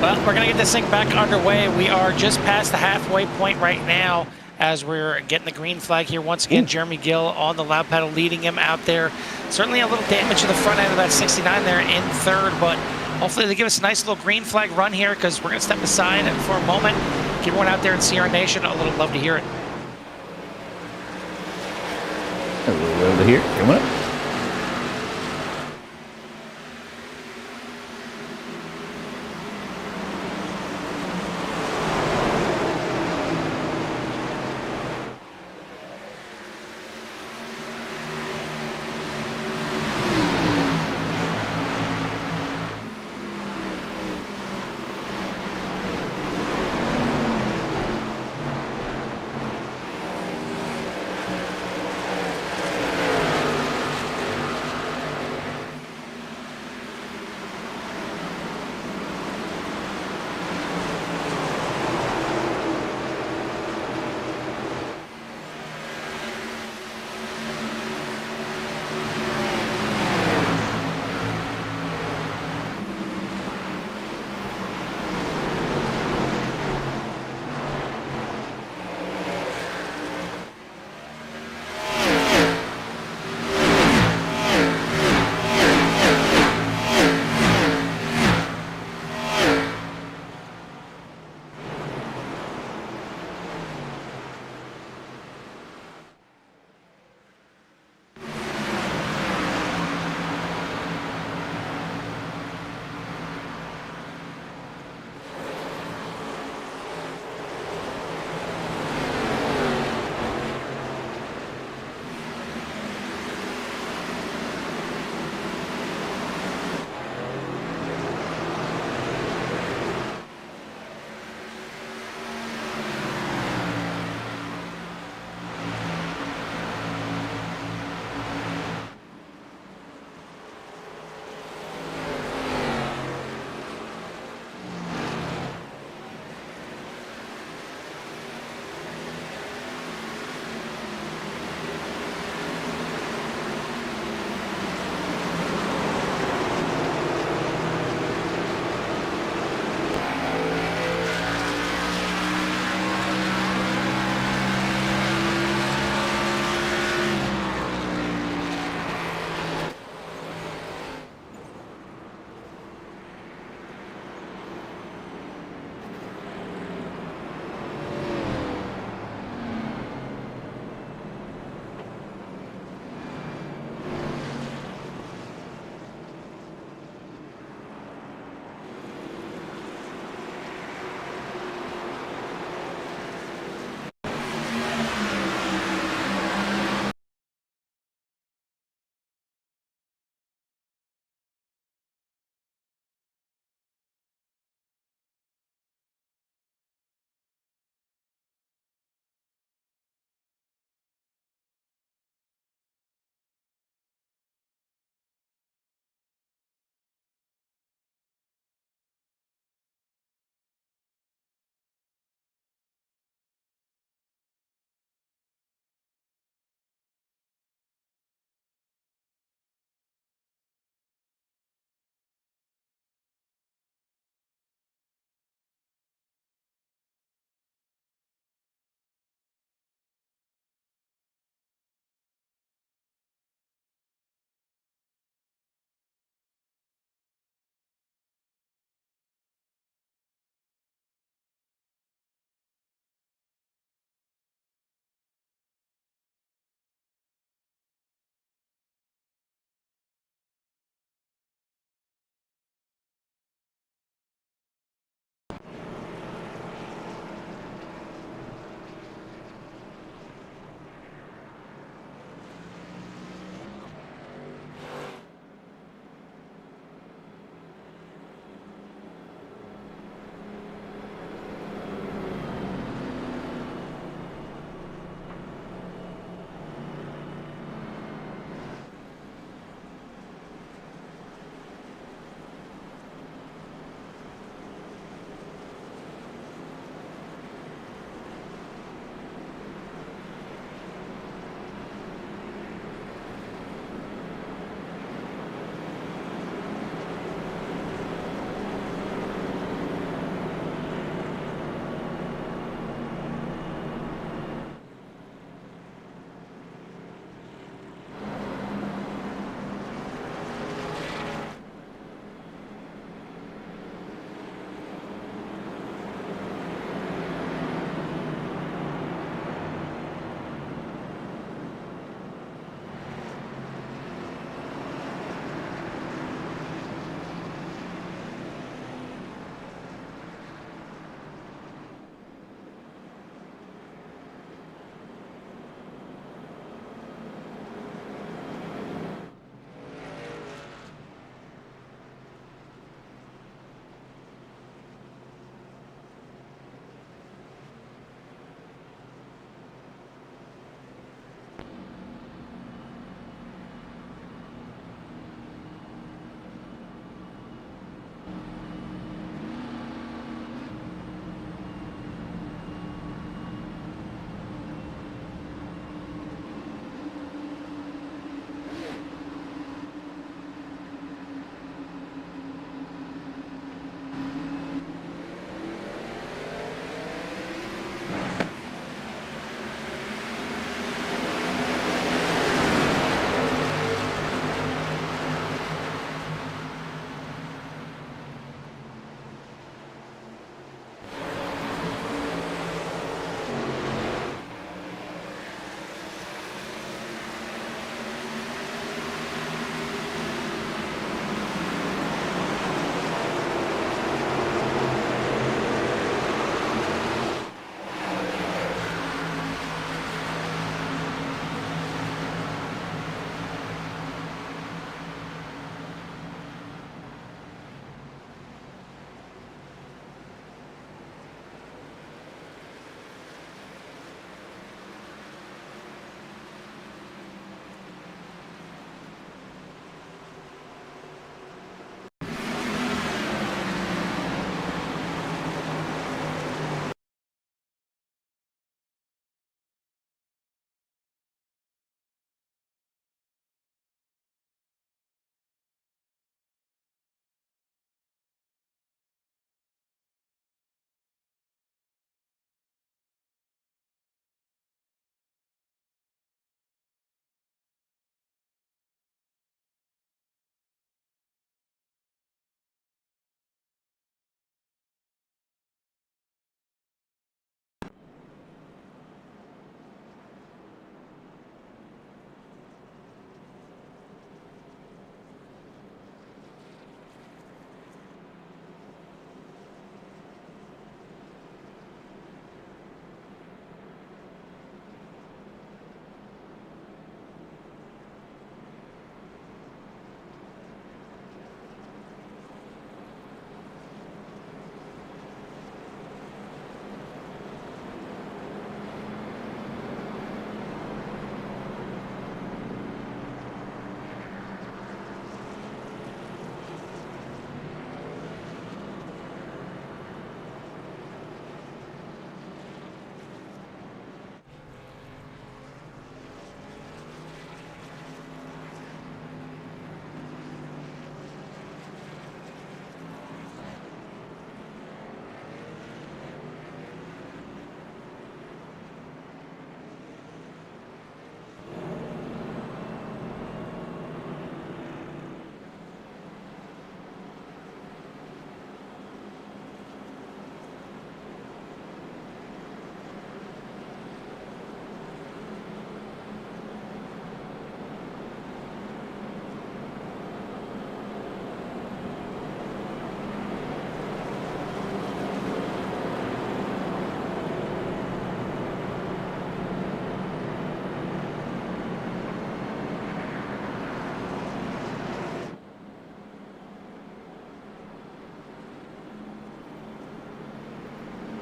Well, we're going to get this thing back underway. We are just past the halfway point right now as we're getting the green flag here. Once again, Jeremy Gill on the loud pedal leading him out there. Certainly a little damage to the front end of that 69 there in third, but hopefully they give us a nice little green flag run here because we're going to step aside and for a moment, give everyone out there in Sierra Nation a little love to hear it. A little love to hear it. Come on.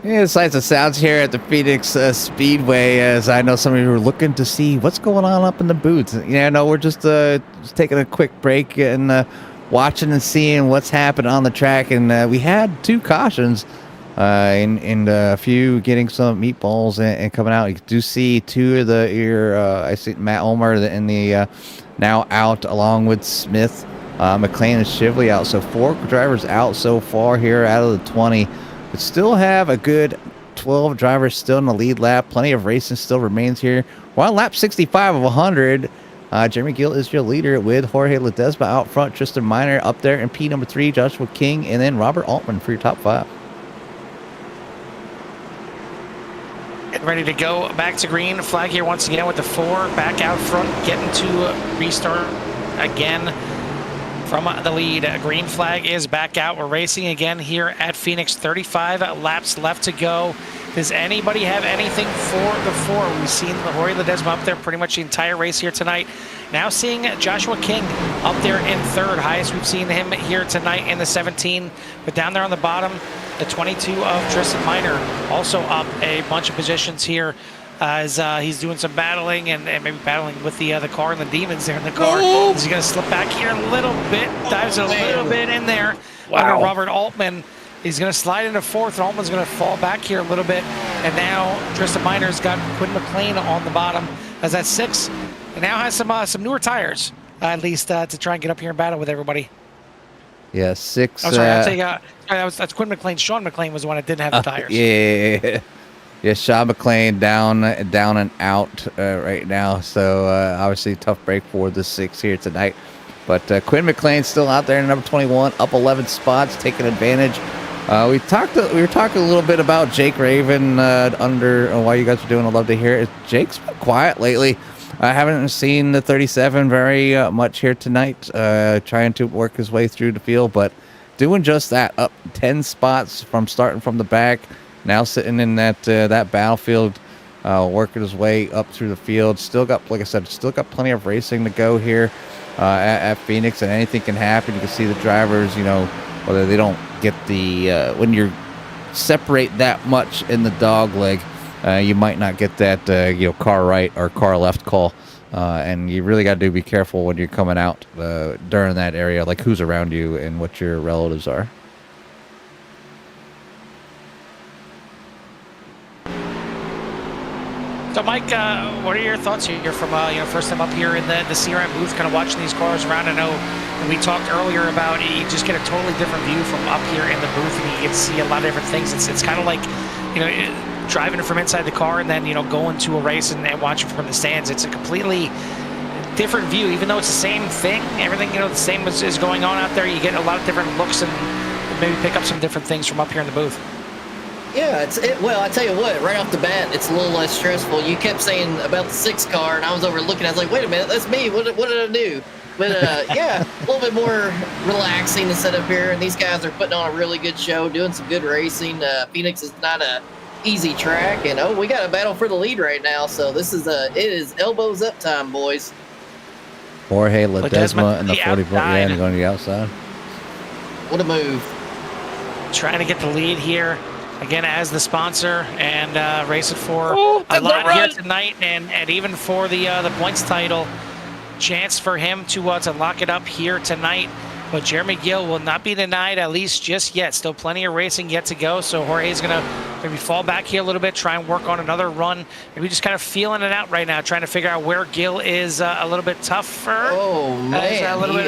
Yeah, sights and sounds here at the Phoenix Speedway, as I know some of you are looking to see what's going on up in the booths. Yeah, no, we're just taking a quick break and watching and seeing what's happened on the track. And we had 2 cautions and a few getting some meatballs and coming out. You do see 2 of I see Matt Ulmer in the now out along with Smith. McLean and Shively out. So 4 drivers out so far here out of the 20. But still have a good 12 drivers still in the lead lap. Plenty of racing still remains here. We're on lap 65 of 100. Jeremy Gill is your leader with Jorge Ledesma out front. Tristan Miner up there in P number 3. Joshua King and then Robert Altman for your top 5. Getting ready to go back to green flag here once again with the 4 back out front, getting to restart again. From the lead, green flag is back out. We're racing again here at Phoenix. 35 laps left to go. Does anybody have anything for the 4? We've seen Jorge Ledesma up there pretty much the entire race here tonight. Now seeing Joshua King up there in 3rd. Highest we've seen him here tonight in the 17. But down there on the bottom, the 22 of Tristan Miner also up a bunch of positions here. As he's doing some battling and maybe battling with the car and the demons there in the car. Oh. He's going to slip back here a little bit, dives a little bit in there. Wow. Under Robert Altman. He's going to slide into 4th, and Altman's going to fall back here a little bit. And now Tristan Miner's got Quinn McLean on the bottom as at 6. And now has some newer tires, at least to try and get up here and battle with everybody. Yeah, 6. I'm sorry, I'll tell you, that's Quinn McLean. Sean McLean was the one that didn't have the tires. Yeah. Yeah, Sean McLean down and out right now. So obviously tough break for the 6 here tonight. But Quinn McLean still out there in number 21, up 11 spots, taking advantage. We were talking a little bit about Jake Raven while you guys are doing. I'd love to hear it. Jake's been quiet lately. I haven't seen the 37 very much here tonight. Trying to work his way through the field, but doing just that. Up 10 spots from starting from the back. Now sitting in that battlefield, working his way up through the field. Still got, like I said, plenty of racing to go here at Phoenix, and anything can happen. You can see the drivers, whether they don't get the when you separate that much in the dog leg, you might not get that car right or car left call, and you really got to be careful when you're coming out during that area, like who's around you and what your relatives are. So, Mike, what are your thoughts here from first time up here in the CRM booth, kind of watching these cars around? I know we talked earlier about you just get a totally different view from up here in the booth, and you get to see a lot of different things. It's kind of like driving it from inside the car and then going to a race and watching from the stands. It's a completely different view, even though it's the same thing. Everything the same is going on out there. You get a lot of different looks and maybe pick up some different things from up here in the booth. Yeah, well, I tell you what, right off the bat, it's a little less stressful. You kept saying about the 6 car, and I was over looking. I was like, wait a minute, that's me. What did I do? But yeah, a little bit more relaxing to set up here. And these guys are putting on a really good show, doing some good racing. Phoenix is not a easy track, and we got a battle for the lead right now. So this is it is elbows up time, boys. Jorge Ledesma in the 44, and going to the outside. What a move! Trying to get the lead here. Again, as the sponsor, and racing for a lot here tonight, and even for the points title. Chance for him to lock it up here tonight. But Jeremy Gill will not be denied, at least just yet. Still plenty of racing yet to go. So Jorge's going to maybe fall back here a little bit, try and work on another run. Maybe just kind of feeling it out right now, trying to figure out where Gill is a little bit tougher. Oh, man. A little bit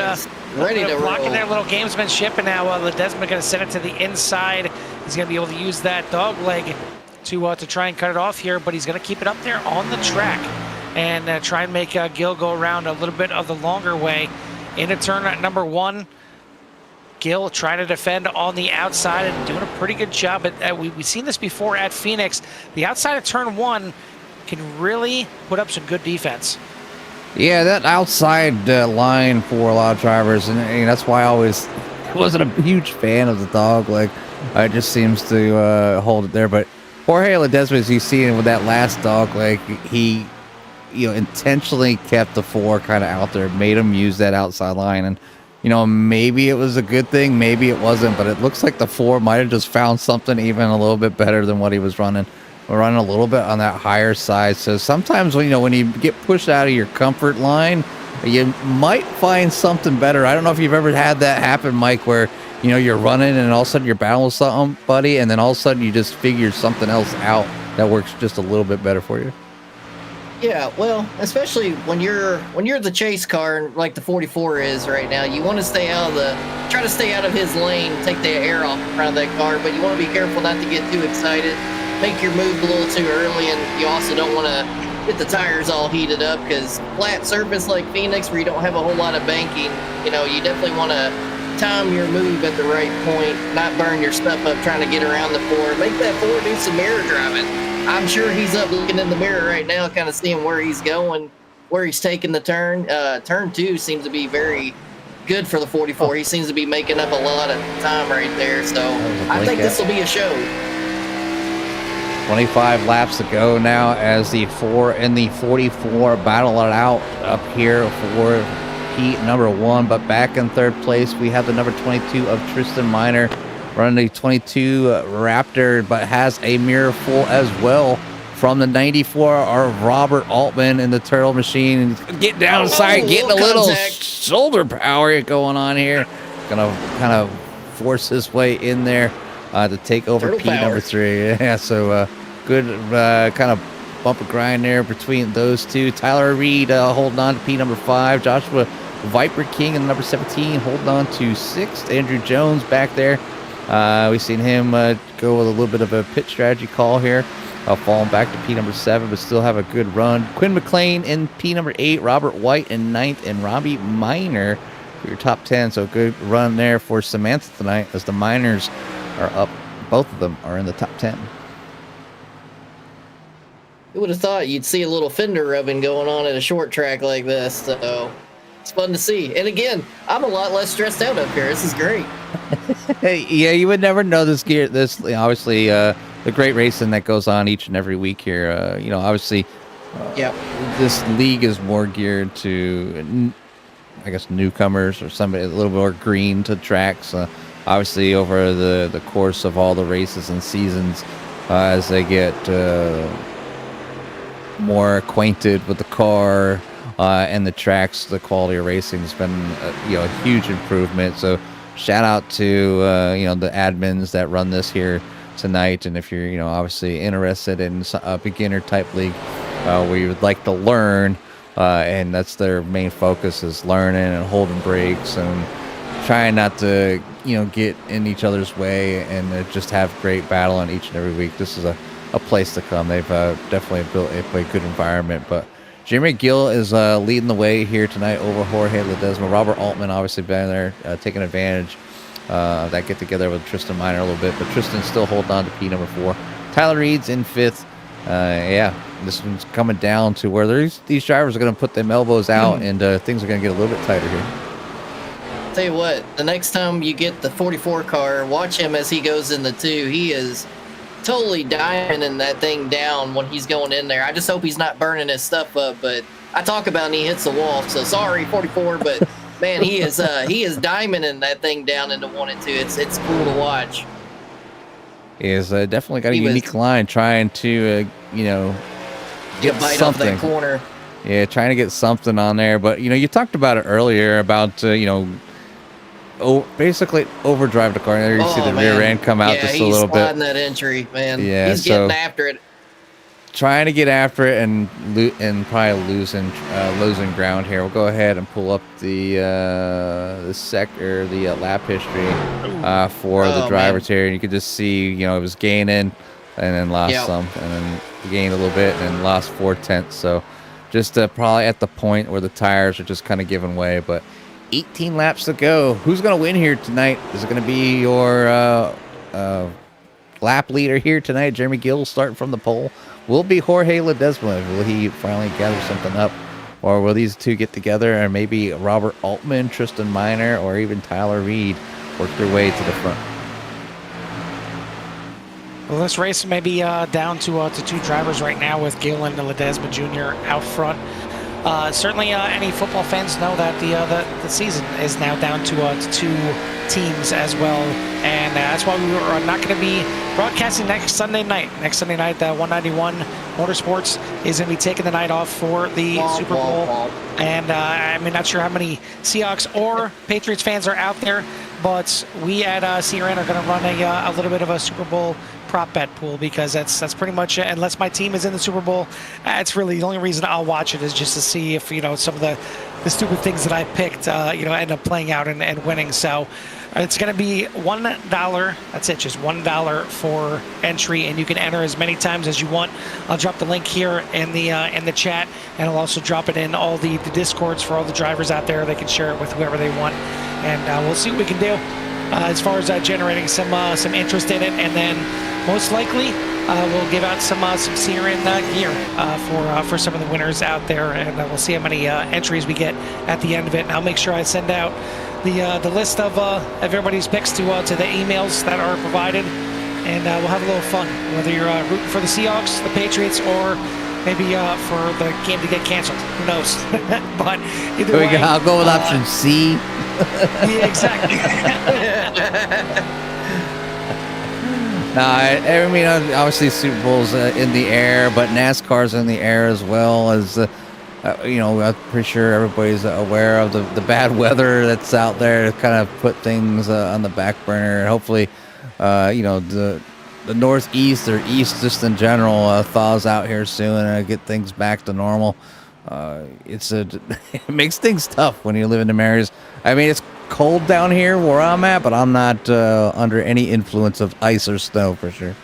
ready to blocking roll. Their little gamesmanship. And now Ledesma going to send it to the inside. He's going to be able to use that dog leg to try and cut it off here. But he's going to keep it up there on the track and try and make Gill go around a little bit of the longer way. Into turn at number 1. Gill trying to defend on the outside and doing a pretty good job. We've seen this before at Phoenix. The outside of turn 1 can really put up some good defense. Yeah, that outside line for a lot of drivers, and that's why I wasn't a huge fan of the dog leg. It just seems to hold it there. But Jorge Ledesma, as you see with that last dog leg, he intentionally kept the 4 kind of out there, made him use that outside line, and maybe it was a good thing, maybe it wasn't, but it looks like the 4 might have just found something even a little bit better than what he was running. We're running a little bit on that higher side. So sometimes when you get pushed out of your comfort line, you might find something better. I don't know if you've ever had that happen, Mike, where you're running and all of a sudden you're battling with somebody, and then all of a sudden you just figure something else out that works just a little bit better for you. Yeah, well, especially when you're the chase car, like the 44 is right now, you want to try to stay out of his lane, take the air off around that car, but you want to be careful not to get too excited, make your move a little too early, and you also don't want to get the tires all heated up, because flat surface like Phoenix, where you don't have a whole lot of banking, you definitely want to time your move at the right point, not burn your stuff up trying to get around the 4. Make that 4 do some mirror driving. I'm sure he's up looking in the mirror right now, kind of seeing where he's going, where he's taking the turn. Turn 2 seems to be very good for the 44. He seems to be making up a lot of time right there. So I think this will be a show. 25 laps to go now as the 4 and the 44 battle it out up here for heat number 1. But back in 3rd place, we have the number 22 of Tristan Miner, running the 22 Raptor, but has a mirror full as well from the 94 of Robert Altman in the Turtle Machine. Get down inside, getting a little shoulder power going on here. Gonna kind of force his way in there to take over P number 3. Yeah, so good kind of bump and grind there between those two. Tyler Reed holding on to P number 5. Joshua Viper King in number 17 holding on to 6th. Andrew Jones back there. We've seen him go with a little bit of a pit strategy call here, falling back to P number 7, but still have a good run. Quinn McLean in P number 8, Robert White in 9th, and Robbie Miner for your top 10. So good run there for Samantha tonight, as the Miners are up. Both of them are in the top 10. You would have thought you'd see a little fender rubbing going on at a short track like this, so it's fun to see. And again, I'm a lot less stressed out up here. This is great. Yeah, you would never know this gear. This obviously the great racing that goes on each and every week here. Obviously, this league is more geared to, I guess, newcomers or somebody a little more green to tracks. Obviously, over the course of all the races and seasons, as they get more acquainted with the car and the tracks, the quality of racing has been a huge improvement. So shout out to the admins that run this here tonight. And if you're obviously interested in a beginner type league where you would like to learn, and that's their main focus, is learning and holding brakes and trying not to get in each other's way, and just have great battling each and every week, this is a place to come. They've definitely built a good environment. But Jeremy Gill is leading the way here tonight over Jorge Ledesma. Robert Altman obviously been there taking advantage of that get together with Tristan Miner a little bit, but Tristan's still holding on to P number 4. Tyler Reed's in 5th. This one's coming down to where these drivers are going to put them elbows out, and things are going to get a little bit tighter here. Tell you what, the next time you get the 44 car, watch him as he goes in the 2. He is totally diamonding that thing down when he's going in there. I just hope he's not burning his stuff up, but I talk about and he hits the wall, so sorry 44, but man, he is diamonding that thing down into 1 and 2. It's cool to watch. He has definitely got a unique line, trying to get bite something off that corner. Yeah, trying to get something on there. But you talked about it earlier about basically overdrive the car. There you see the rear end come out just a little bit. Yeah, he's sliding that entry, man. Yeah, he's getting after it. Trying to get after it and probably losing ground here. We'll go ahead and pull up the lap history for the drivers here, and you can just see it was gaining and then lost some, and then gained a little bit and then lost 4/10. So just probably at the point where the tires are just kind of giving way. But 18 laps to go. Who's going to win here tonight? Is it going to be your lap leader here tonight, Jeremy Gill, starting from the pole? Will it be Jorge Ledesma? Will he finally gather something up? Or will these two get together, and maybe Robert Altman, Tristan Miner, or even Tyler Reed work their way to the front? Well, this race may be down to 2 drivers right now, with Gill and Ledesma Jr. out front. certainly any football fans know that the season is now down to 2 teams as well, and that's why we are not going to be broadcasting next Sunday night. Next Sunday night, 191 Motorsports is going to be taking the night off for the Super Bowl. And I'm not sure how many Seahawks or Patriots fans are out there, but we at CRN are going to run a little bit of a Super Bowl prop bet pool, because that's pretty much it. Unless my team is in the Super Bowl, it's really the only reason I'll watch it is just to see if some of the stupid things that I picked end up playing out and winning. So it's going to be $1. That's it, just $1 for entry, and you can enter as many times as you want. I'll drop the link here in the chat, and I'll also drop it in all the Discords for all the drivers out there. They can share it with whoever they want, and we'll see what we can do as far as generating some interest in it, and then most likely we'll give out some CRN gear for some of the winners out there, and we'll see how many entries we get at the end of it. And I'll make sure I send out the list of everybody's picks to the emails that are provided, and we'll have a little fun, whether you're rooting for the Seahawks, the Patriots, or maybe for the game to get canceled. Who knows? But either way, I'll go with option C. Yeah, exactly. No, I mean, obviously Super Bowl's in the air, but NASCAR's in the air as well. As I'm pretty sure everybody's aware of the bad weather that's out there to kind of put things on the back burner. And hopefully, the Northeast or East just in general thaws out here soon and get things back to normal. It makes things tough when you live in the areas. I mean, it's cold down here where I'm at, but I'm not under any influence of ice or snow for sure.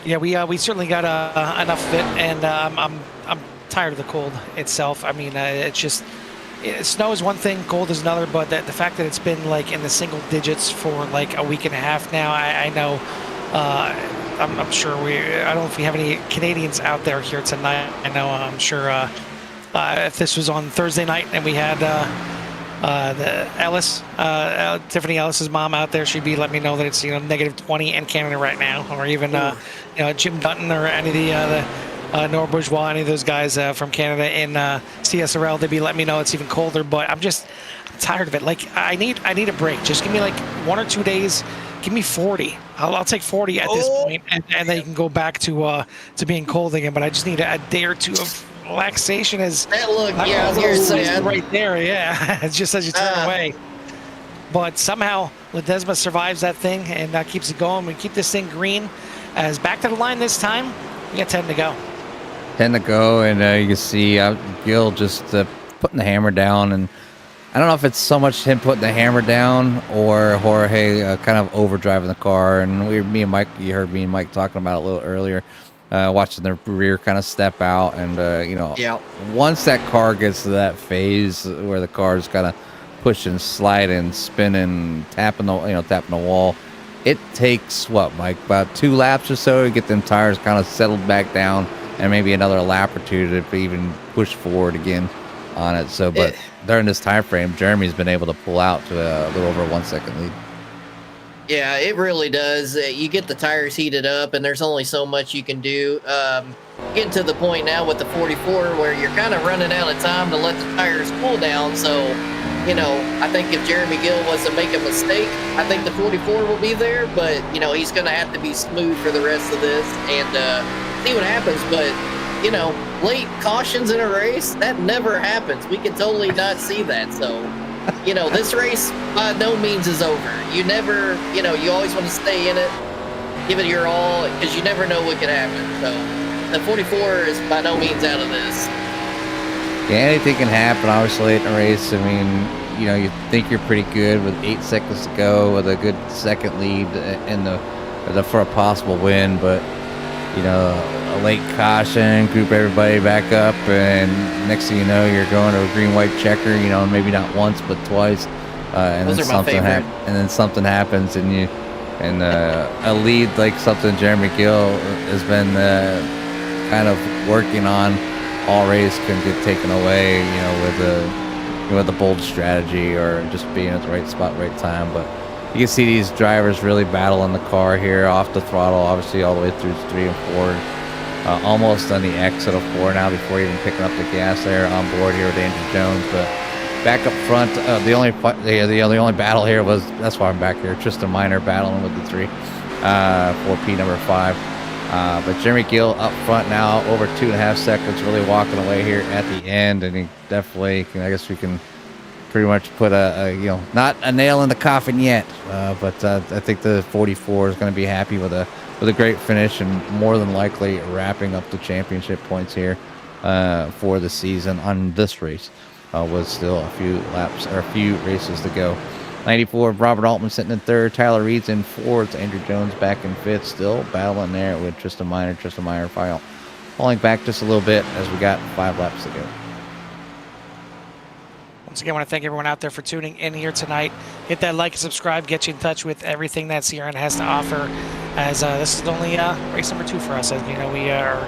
Yeah, we certainly got enough of it, and I'm tired of the cold itself. I mean, it's just snow is one thing, cold is another, but the fact that it's been like in the single digits for like a week and a half now, I know. I'm sure I don't know if we have any Canadians out there here tonight. I know I'm sure if this was on Thursday night and we had the Ellis, Tiffany Ellis's mom out there, she'd be letting me know that it's negative 20 in Canada right now, or even Jim Dutton or any of the Nora Bourgeois, any of those guys from Canada in CSRL, they'd be letting me know it's even colder. But I'm tired of it. Like I need a break. Just give me like 1 or 2 days. Give me 40. I'll take 40 at this point, and then you can go back to being cold again. But I just need a day or two of relaxation. As that look, yeah, I was gonna say right there, yeah. It's just as you turn away. But somehow Ledesma survives that thing and keeps it going. We keep this thing green. As back to the line this time, we got 10 to go. 10 to go, and you can see Gil just putting the hammer down, and I don't know if it's so much him putting the hammer down or Jorge kind of overdriving the car. And me and Mike, you heard me and Mike talking about it a little earlier, watching the rear kind of step out. And, once that car gets to that phase where the car is kind of pushing, sliding, spinning, tapping the wall, it takes, Mike, about 2 laps or so to get them tires kind of settled back down, and maybe another lap or two to even push forward again on it. So, but during this time frame, Jeremy's been able to pull out to a little over a 1 second lead. Yeah, it really does. You get the tires heated up, and there's only so much you can do. Getting to the point now with the 44 where you're kind of running out of time to let the tires cool down. So, I think if Jeremy Gill was to make a mistake, I think the 44 will be there. But, he's going to have to be smooth for the rest of this and see what happens. But, late cautions in a race, that never happens. We can totally not see that. So, this race by no means is over. You never, you always want to stay in it, give it your all, because you never know what could happen. So, the 44 is by no means out of this. Yeah, anything can happen, obviously, in a race. I mean, you think you're pretty good with 8 seconds to go with a good second lead for a possible win, but a late caution, group everybody back up, and next thing you know, you're going to a green-white checker. Maybe not once but twice, and Those then something happens, and a lead like something Jeremy Gill has been kind of working on all race can get taken away, with a bold strategy or just being at the right spot, right time. But you can see these drivers really battling the car here off the throttle, obviously all the way through 3 and 4. almost on the exit of 4 now before even picking up the gas there on board here with Andrew Jones. But back up front, the only battle here was, that's why I'm back here, Tristan Minor battling with the 3 for P number 5. But Jeremy Gill up front now, over 2.5 seconds, really walking away here at the end, and he definitely I guess we can pretty much put not a nail in the coffin yet, but I think the 44 is going to be happy with a great finish, and more than likely wrapping up the championship points here for the season on this race, with still a few laps or a few races to go. 94, Robert Altman sitting in 3rd, Tyler Reed's in 4th, Andrew Jones back in 5th, still battling there with Tristan Minor falling back just a little bit as we got 5 laps to go. Once again, I want to thank everyone out there for tuning in here tonight. Hit that like and subscribe, get you in touch with everything that CRN has to offer, as this is only race number 2 for us. As you know, we are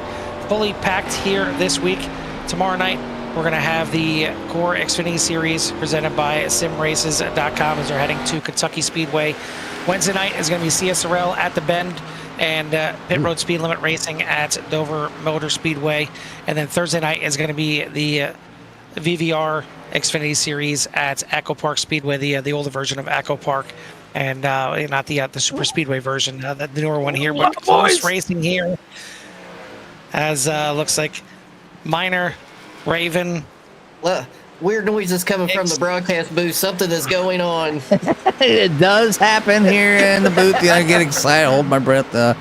fully packed here this week. Tomorrow night, we're going to have the Core Xfinity Series presented by simraces.com as they're heading to Kentucky Speedway. Wednesday night is going to be CSRL at the Bend and Pit Road Speed Limit Racing at Dover Motor Speedway. And then Thursday night is going to be the VVR Xfinity Series at Echo Park Speedway, the older version of Echo Park, and not the Super Speedway version, the newer one here. But close racing here, as looks like Minor, Raven. Weird noises coming from the broadcast booth. Something is going on. It does happen here in the booth. I get excited, hold my breath. I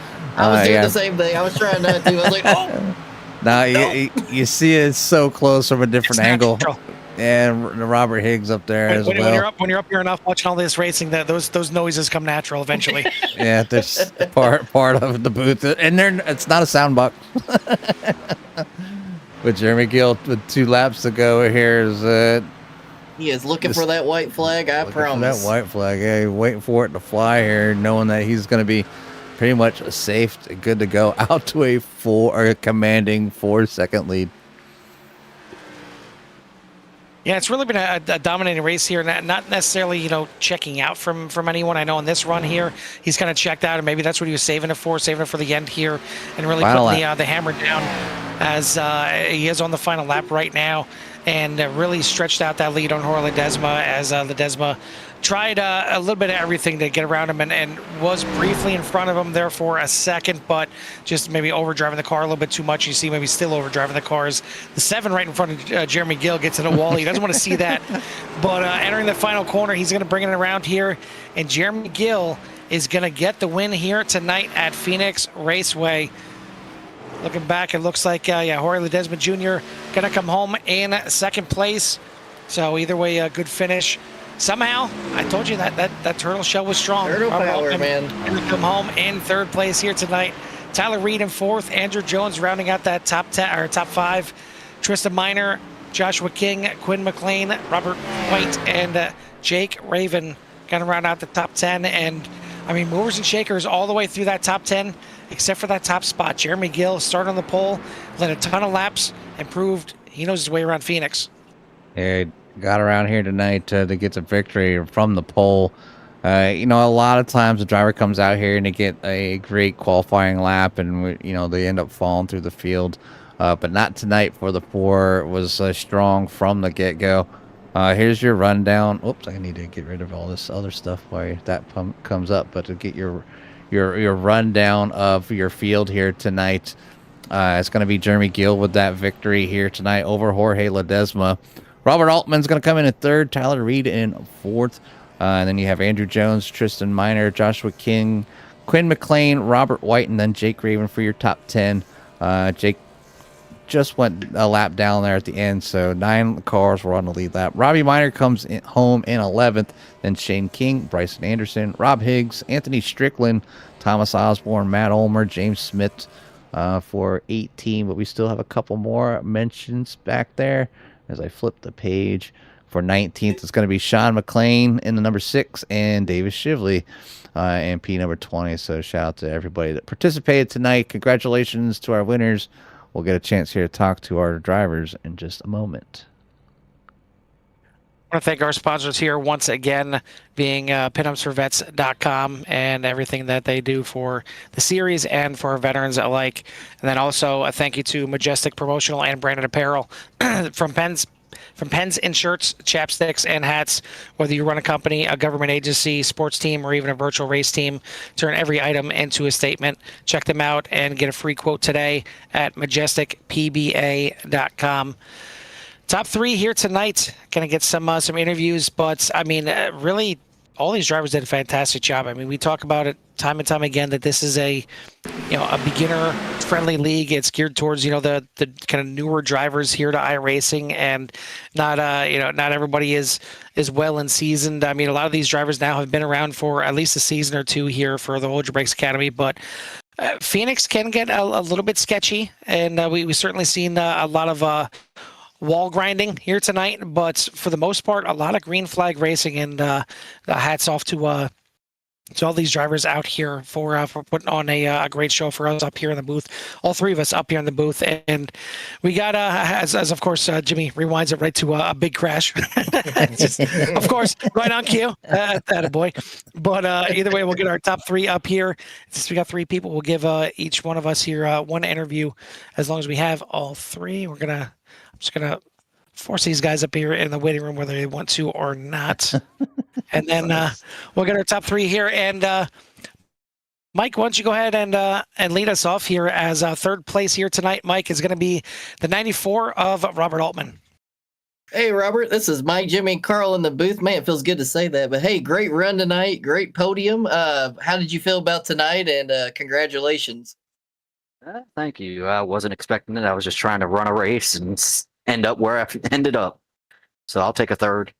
was doing the same thing. I was trying not to. I was like, oh. Now you see it so close from a different angle. Natural. And Robert Higgs up there as well. When you're up here enough watching all this racing, that those noises come natural eventually. Yeah, there's part of the booth, and it's not a sound box. With Jeremy Gill with 2 laps to go, here's he is looking for that white flag. I promise. That white flag, yeah, waiting for it to fly here, knowing that he's going to be pretty much safe, good to go out to a commanding 4-second lead. Yeah, it's really been a dominating race here, not necessarily, checking out from anyone. I know in this run here, he's kind of checked out, and maybe that's what he was saving it for the end here, and really putting the hammer down as he is on the final lap right now, and really stretched out that lead on Jorge Ledesma as Ledesma tried a little bit of everything to get around him and was briefly in front of him there for a second, but just maybe overdriving the car a little bit too much. You see maybe still overdriving the cars. The 7 right in front of Jeremy Gill gets in a wall. He doesn't want to see that. But entering the final corner, he's going to bring it around here, and Jeremy Gill is going to get the win here tonight at Phoenix Raceway. Looking back, it looks like Jorge Ledesma Jr. going to come home in 2nd place. So either way, a good finish. Somehow, I told you that turtle shell was strong. Turtle power, man. And come home in 3rd place here tonight. Tyler Reed in 4th. Andrew Jones rounding out that top 10 or top 5. Tristan Minor, Joshua King, Quinn McLean, Robert White, and Jake Raven going to round out the top 10. And I mean, movers and shakers all the way through that top 10, except for that top spot. Jeremy Gill started on the pole, led a ton of laps, and proved he knows his way around Phoenix. Yeah, got around here tonight to get the victory from the pole. A lot of times the driver comes out here and they get a great qualifying lap, and they end up falling through the field. But not tonight for the 4. Was strong from the get-go. Here's your rundown. Oops, I need to get rid of all this other stuff while that comes up. But to get your rundown of your field here tonight, it's going to be Jeremy Gill with that victory here tonight over Jorge Ledesma. Robert Altman's going to come in at 3rd, Tyler Reed in 4th. And then you have Andrew Jones, Tristan Minor, Joshua King, Quinn McLean, Robert White, and then Jake Raven for your top 10. Jake just went a lap down there at the end, so 9 cars were on the lead lap. Robbie Minor comes home in 11th, then Shane King, Bryson Anderson, Rob Higgs, Anthony Strickland, Thomas Osborne, Matt Ulmer, James Smith for 18, but we still have a couple more mentions back there. As I flip the page, for 19th, it's going to be Sean McLean in the number 6 and Davis Shively in P number 20. So shout out to everybody that participated tonight. Congratulations to our winners. We'll get a chance here to talk to our drivers in just a moment. I want to thank our sponsors here once again, being pinupsforvets.com and everything that they do for the series and for veterans alike. And then also a thank you to Majestic Promotional and Branded Apparel from pens and shirts, chapsticks, and hats. Whether you run a company, a government agency, sports team, or even a virtual race team, turn every item into a statement. Check them out and get a free quote today at majesticpba.com. Top three here tonight. Going to get some interviews, but I mean, really, all these drivers did a fantastic job. I mean, we talk about it time and time again that this is a beginner-friendly league. It's geared towards the kind of newer drivers here to iRacing, and not everybody is well and seasoned. I mean, a lot of these drivers now have been around for at least a season or two here for the Hold Your Brakes Academy, but Phoenix can get a little bit sketchy, and we certainly seen a lot of wall grinding here tonight, but for the most part, a lot of green flag racing, and hats off to all these drivers out here for putting on a great show for us up here in the booth. All three of us up here in the booth, and we got as of course Jimmy rewinds it right to a big crash. Just, of course, right on cue. Attaboy. But either way, we'll get our top three up here. Since we got three people, we'll give each one of us here one interview. As long as we have all three, I'm just gonna force these guys up here in the waiting room whether they want to or not. And then we'll get our top three here. And Mike, why don't you go ahead and lead us off here as third place here tonight. Mike is going to be the 94 of Robert Altman. Hey, Robert, this is Mike, Jimmy, and Carl in the booth. Man, it feels good to say that. But hey, great run tonight. Great podium. How did you feel about tonight? And congratulations. Thank you. I wasn't expecting it. I was just trying to run a race and end up where I ended up. So I'll take a third.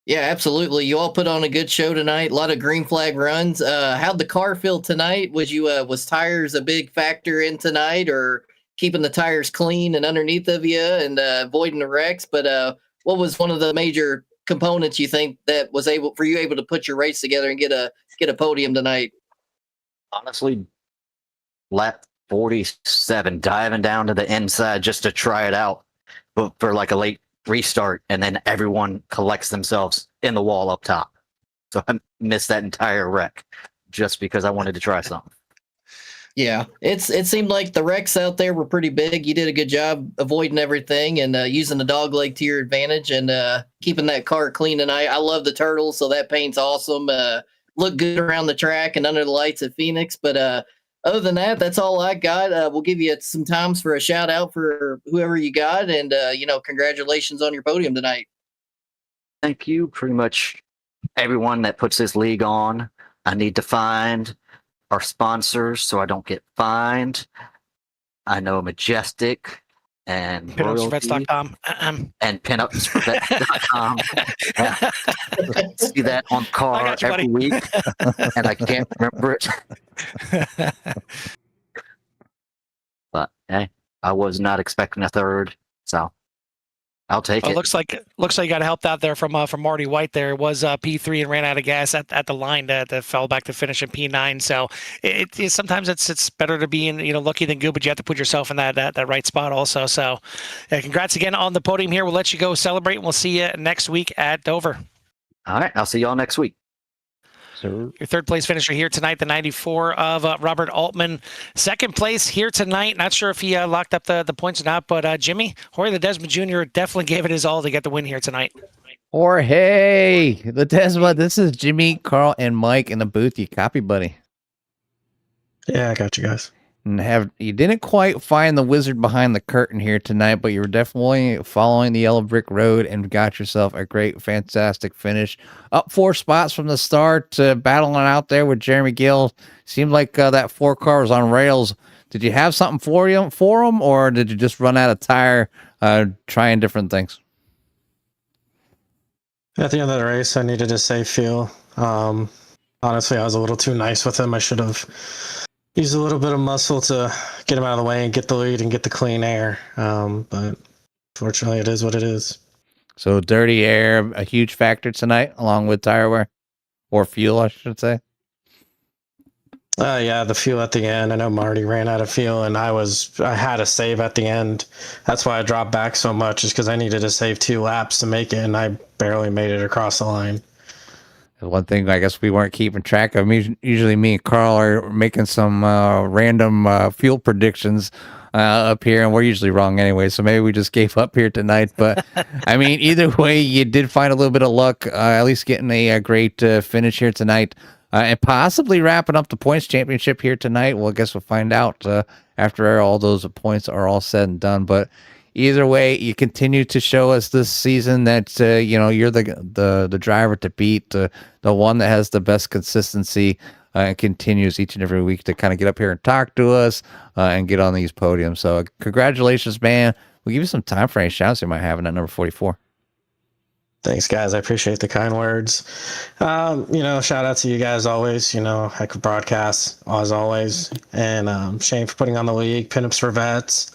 Yeah, absolutely. You all put on a good show tonight. A lot of green flag runs. How'd the car feel tonight? Was tires a big factor in tonight, or keeping the tires clean and underneath of you and avoiding the wrecks? But what was one of the major components you think that was able to put your race together and get a podium tonight? Honestly, lap 47, diving down to the inside just to try it out, but for like a late restart, and then everyone collects themselves in the wall up top. So I missed that entire wreck just because I wanted to try something. Yeah, it seemed like the wrecks out there were pretty big. You did a good job avoiding everything and using the dog leg to your advantage and keeping that car clean tonight. I love the turtles, so that paint's awesome. Look good around the track and under the lights at Phoenix. But other than that, that's all I got. We'll give you some times for a shout out for whoever you got, and congratulations on your podium tonight. Thank you. Pretty much everyone that puts this league on. I need to find our sponsors so I don't get fined. I know Majestic and Pinupsforvets.com and pinupsforvets.com. See that on car every week, and I can't remember it. But hey, I was not expecting a third, so I'll take it. Looks like you got helped out there from Marty White. There was P3 and ran out of gas at the line that fell back to finish in P9. So it sometimes it's better to be in lucky than good, but you have to put yourself in that right spot also. So congrats again on the podium here. We'll let you go celebrate, and we'll see you next week at Dover. All right, I'll see y'all next week. Your third place finisher here tonight, the 94 of Robert Altman. Second place here tonight. Not sure if he locked up the points or not, but Jimmy Jorge Ledesma Jr. definitely gave it his all to get the win here tonight. Jorge Ledesma, this is Jimmy, Carl, and Mike in the booth. You copy, buddy? Yeah, I got you guys. And you didn't quite find the wizard behind the curtain here tonight, but you were definitely following the yellow brick road and got yourself a great, fantastic finish. Up 4 spots from the start, battling out there with Jeremy Gill. Seemed like that 4 car was on rails. Did you have something for him, or did you just run out of tire trying different things? At the end of the race, I needed a safe fuel. Honestly, I was a little too nice with him. I should have used a little bit of muscle to get him out of the way and get the lead and get the clean air. But fortunately, it is what it is. So dirty air, a huge factor tonight, along with tire wear or fuel, I should say. Yeah, the fuel at the end. I know Marty ran out of fuel, and I had a save at the end. That's why I dropped back so much, is because I needed to save 2 laps to make it, and I barely made it across the line. One thing I guess we weren't keeping track of. Usually, me and Carl are making some random fuel predictions up here, and we're usually wrong anyway. So maybe we just gave up here tonight. But I mean, either way, you did find a little bit of luck, at least getting a great finish here tonight, and possibly wrapping up the points championship here tonight. Well, I guess we'll find out after all those points are all said and done. But either way, you continue to show us this season that you're the driver to beat, the one that has the best consistency, and continues each and every week to kind of get up here and talk to us and get on these podiums. So congratulations, man. We'll give you some time for any shouts you might have in that number 44. Thanks, guys. I appreciate the kind words. Shout out to you guys always. Heck of broadcasts, as always. And Shane for putting on the league, Pinups for Vets,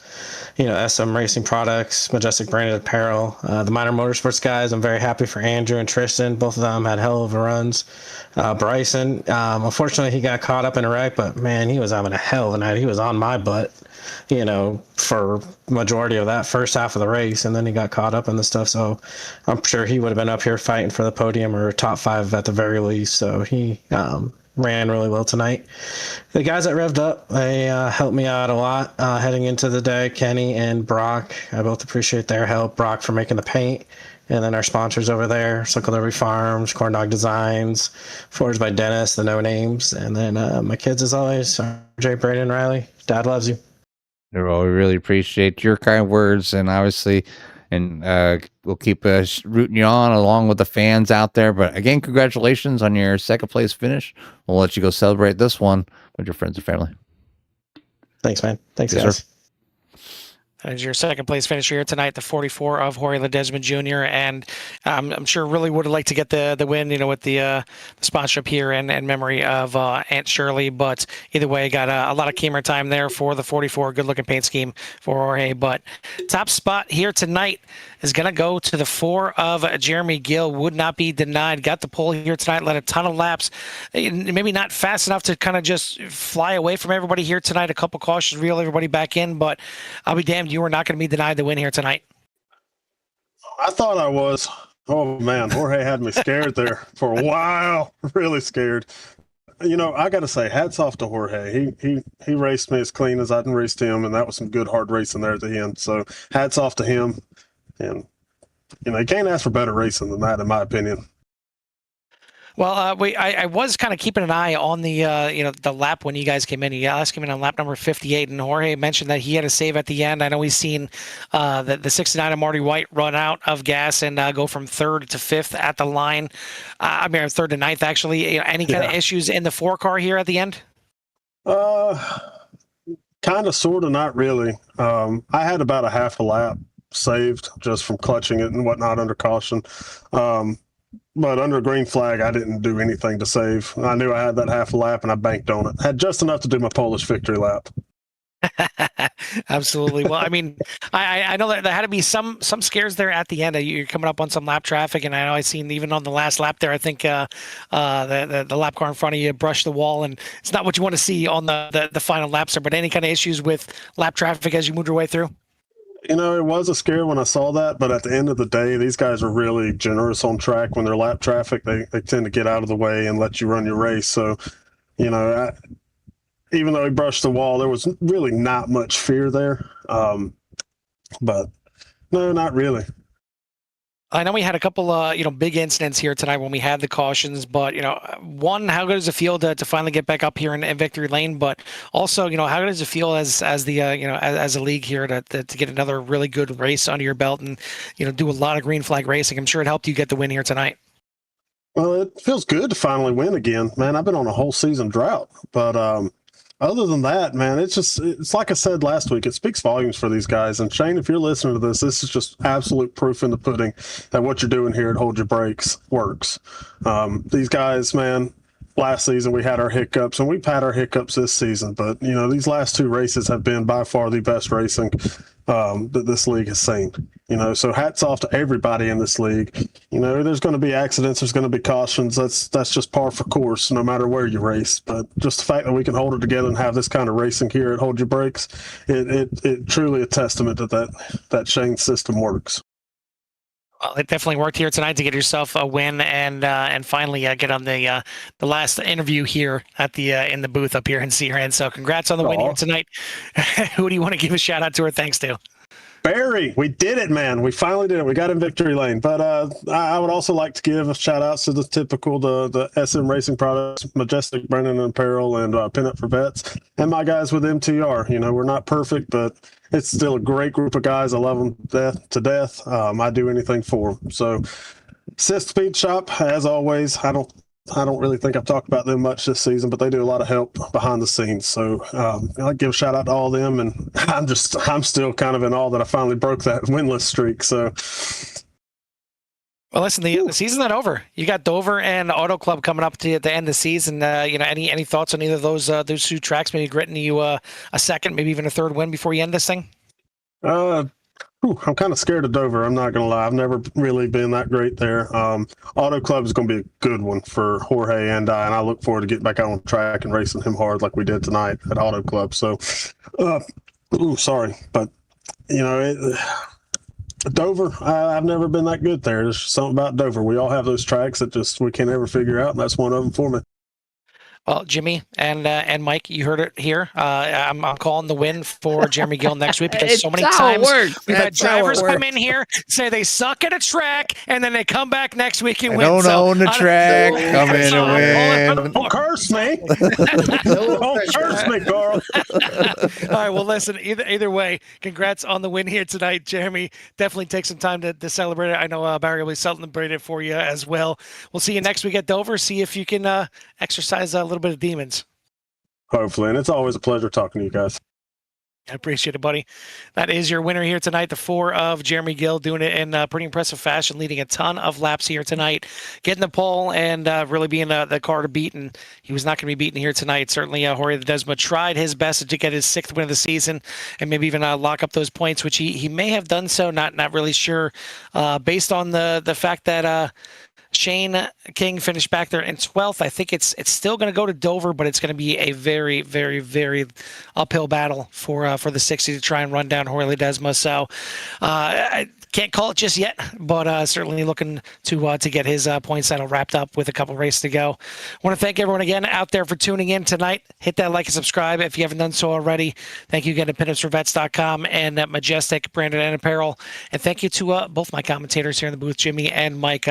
SM Racing Products, Majestic Branded Apparel, the Minor Motorsports guys. I'm very happy for Andrew and Tristan. Both of them had hell of a runs. Bryson, unfortunately, he got caught up in a wreck, but man, he was having a hell of a night. He was on my butt, for majority of that first half of the race, and then he got caught up in the stuff. So I'm sure he would have been up here fighting for the podium or top 5 at the very least. So he ran really well tonight. The guys that revved up, they helped me out a lot heading into the day. Kenny and Brock, I both appreciate their help. Brock for making the paint, and then our sponsors over there, Circle Derby Farms, Corn Dog Designs, Forged by Dennis, the No Names, and then my kids as always, RJ, Brayden, Riley. Dad loves you. Well, we really appreciate your kind words, and obviously, we'll keep rooting you on along with the fans out there. But again, congratulations on your second place finish. We'll let you go celebrate this one with your friends and family. Thanks, man. Thanks, Yes, guys. sir. As your second place finisher here tonight, the 44 of Jorge Ledesma Jr. And I'm sure really would have liked to get the win, with the sponsorship here and memory of Aunt Shirley. But either way, got a lot of camera time there for the 44. Good looking paint scheme for Jorge. But top spot here tonight is going to go to the 4 of Jeremy Gill. Would not be denied. Got the pole here tonight. Led a ton of laps. Maybe not fast enough to kind of just fly away from everybody here tonight. A couple cautions, reel everybody back in. But I'll be damned, you are not going to be denied the win here tonight. I thought I was. Oh, man. Jorge had me scared there for a while. Really scared. I got to say, hats off to Jorge. He raced me as clean as I can race him, and that was some good hard racing there at the end. So hats off to him. And, you can't ask for better racing than that, in my opinion. Well, I was kind of keeping an eye on the the lap when you guys came in. You guys came in on lap number 58, and Jorge mentioned that he had a save at the end. I know he's seen the 69 of Marty White run out of gas and go from 3rd to 5th at the line. 3rd to 9th, actually. Any kind of issues in the 4 car here at the end? Kind of, sort of, not really. I had about a half a lap saved just from clutching it and whatnot under caution. But under green flag, I didn't do anything to save. I knew I had that half a lap, and I banked on it. Had just enough to do my Polish victory lap. Absolutely. Well, I mean, I know that there had to be some scares there at the end. You're coming up on some lap traffic, and I know I seen even on the last lap there, I think the lap car in front of you brushed the wall, and it's not what you want to see on the final laps there. But any kind of issues with lap traffic as you moved your way through? It was a scare when I saw that, but at the end of the day, these guys are really generous on track when they're lap traffic. They tend to get out of the way and let you run your race. So, even though he brushed the wall, there was really not much fear there. But no, not really. I know we had a couple big incidents here tonight when we had the cautions, but one, how good does it feel to finally get back up here in victory lane? But also, how good does it feel as a league here to get another really good race under your belt and do a lot of green flag racing? I'm sure it helped you get the win here tonight. Well, it feels good to finally win again, man. I've been on a whole season drought, but other than that, man, it's like I said last week, it speaks volumes for these guys. And Shane, if you're listening to this is just absolute proof in the pudding that what you're doing here at Hold Your Brakes works. These guys, man, last season we had our hiccups, and we've had our hiccups this season, but these last 2 races have been by far the best racing. that this league has seen. So hats off to everybody in this league. There's going to be accidents, there's going to be cautions. That's just par for course, no matter where you race. But just the fact that we can hold it together and have this kind of racing here at Hold Your Brakes, it truly a testament that Shane's system works. Well, it definitely worked here tonight to get yourself a win and finally get on the last interview here at the in the booth up here in Searand. So congrats on the win here tonight. Who do you want to give a shout out to or thanks to? Barry, we did it, man. We finally did it. We got in victory lane. But I would also like to give a shout out to the typical, the SM Racing Products, Majestic, Brennan and Apparel, and Pinup for Vets, and my guys with MTR. We're not perfect, but it's still a great group of guys. I love them to death. I do anything for them. So, Assist Speed Shop, as always. I don't really think I've talked about them much this season, but they do a lot of help behind the scenes. So I'd give a shout out to all of them, and I'm still kind of in awe that I finally broke that winless streak. So, well, listen, the season's not over. You got Dover and Auto Club coming up to the end of the season. Any thoughts on either of those two tracks? Maybe getting you a second, maybe even a third win before you end this thing. I'm kind of scared of Dover. I'm not going to lie. I've never really been that great there. Auto Club is going to be a good one for Jorge and I look forward to getting back out on track and racing him hard like we did tonight at Auto Club. So, sorry, but Dover, I've never been that good there. There's something about Dover. We all have those tracks that we can't ever figure out, and that's one of them for me. Well, Jimmy and Mike, you heard it here. I'm calling the win for Jeremy Gill next week because so many times we've had drivers come in here, say they suck at a track, and then they come back next week and win. Don't own the track, come in and win. Don't curse me. Don't curse me, Carl. All right, well, listen, either way, congrats on the win here tonight, Jeremy. Definitely take some time to celebrate it. I know Barry will be celebrating it for you as well. We'll see you next week at Dover. See if you can exercise a little bit of demons. Hopefully, and it's always a pleasure talking to you guys. I appreciate it, buddy. That is your winner here tonight, the 4 of Jeremy Gill, doing it in pretty impressive fashion, leading a ton of laps here tonight, getting the pole and really being the car to beat, and he was not going to be beaten here tonight. Certainly, Jorge Ledesma tried his best to get his 6th win of the season and maybe even lock up those points, which he may have done so, not really sure, based on the fact that Shane King finished back there in 12th. I think it's still going to go to Dover, but it's going to be a very, very, very uphill battle for the 60 to try and run down Jorge Ledesma. So I can't call it just yet, but certainly looking to get his points saddle wrapped up with a couple races to go. I want to thank everyone again out there for tuning in tonight. Hit that like and subscribe if you haven't done so already. Thank you again to pinupsforvets.com and Majestic, Brandon and Apparel. And thank you to both my commentators here in the booth, Jimmy and Mike.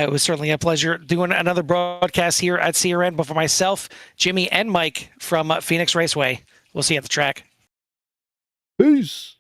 It was certainly a pleasure doing another broadcast here at CRN, but for myself, Jimmy, and Mike from Phoenix Raceway, we'll see you at the track. Peace.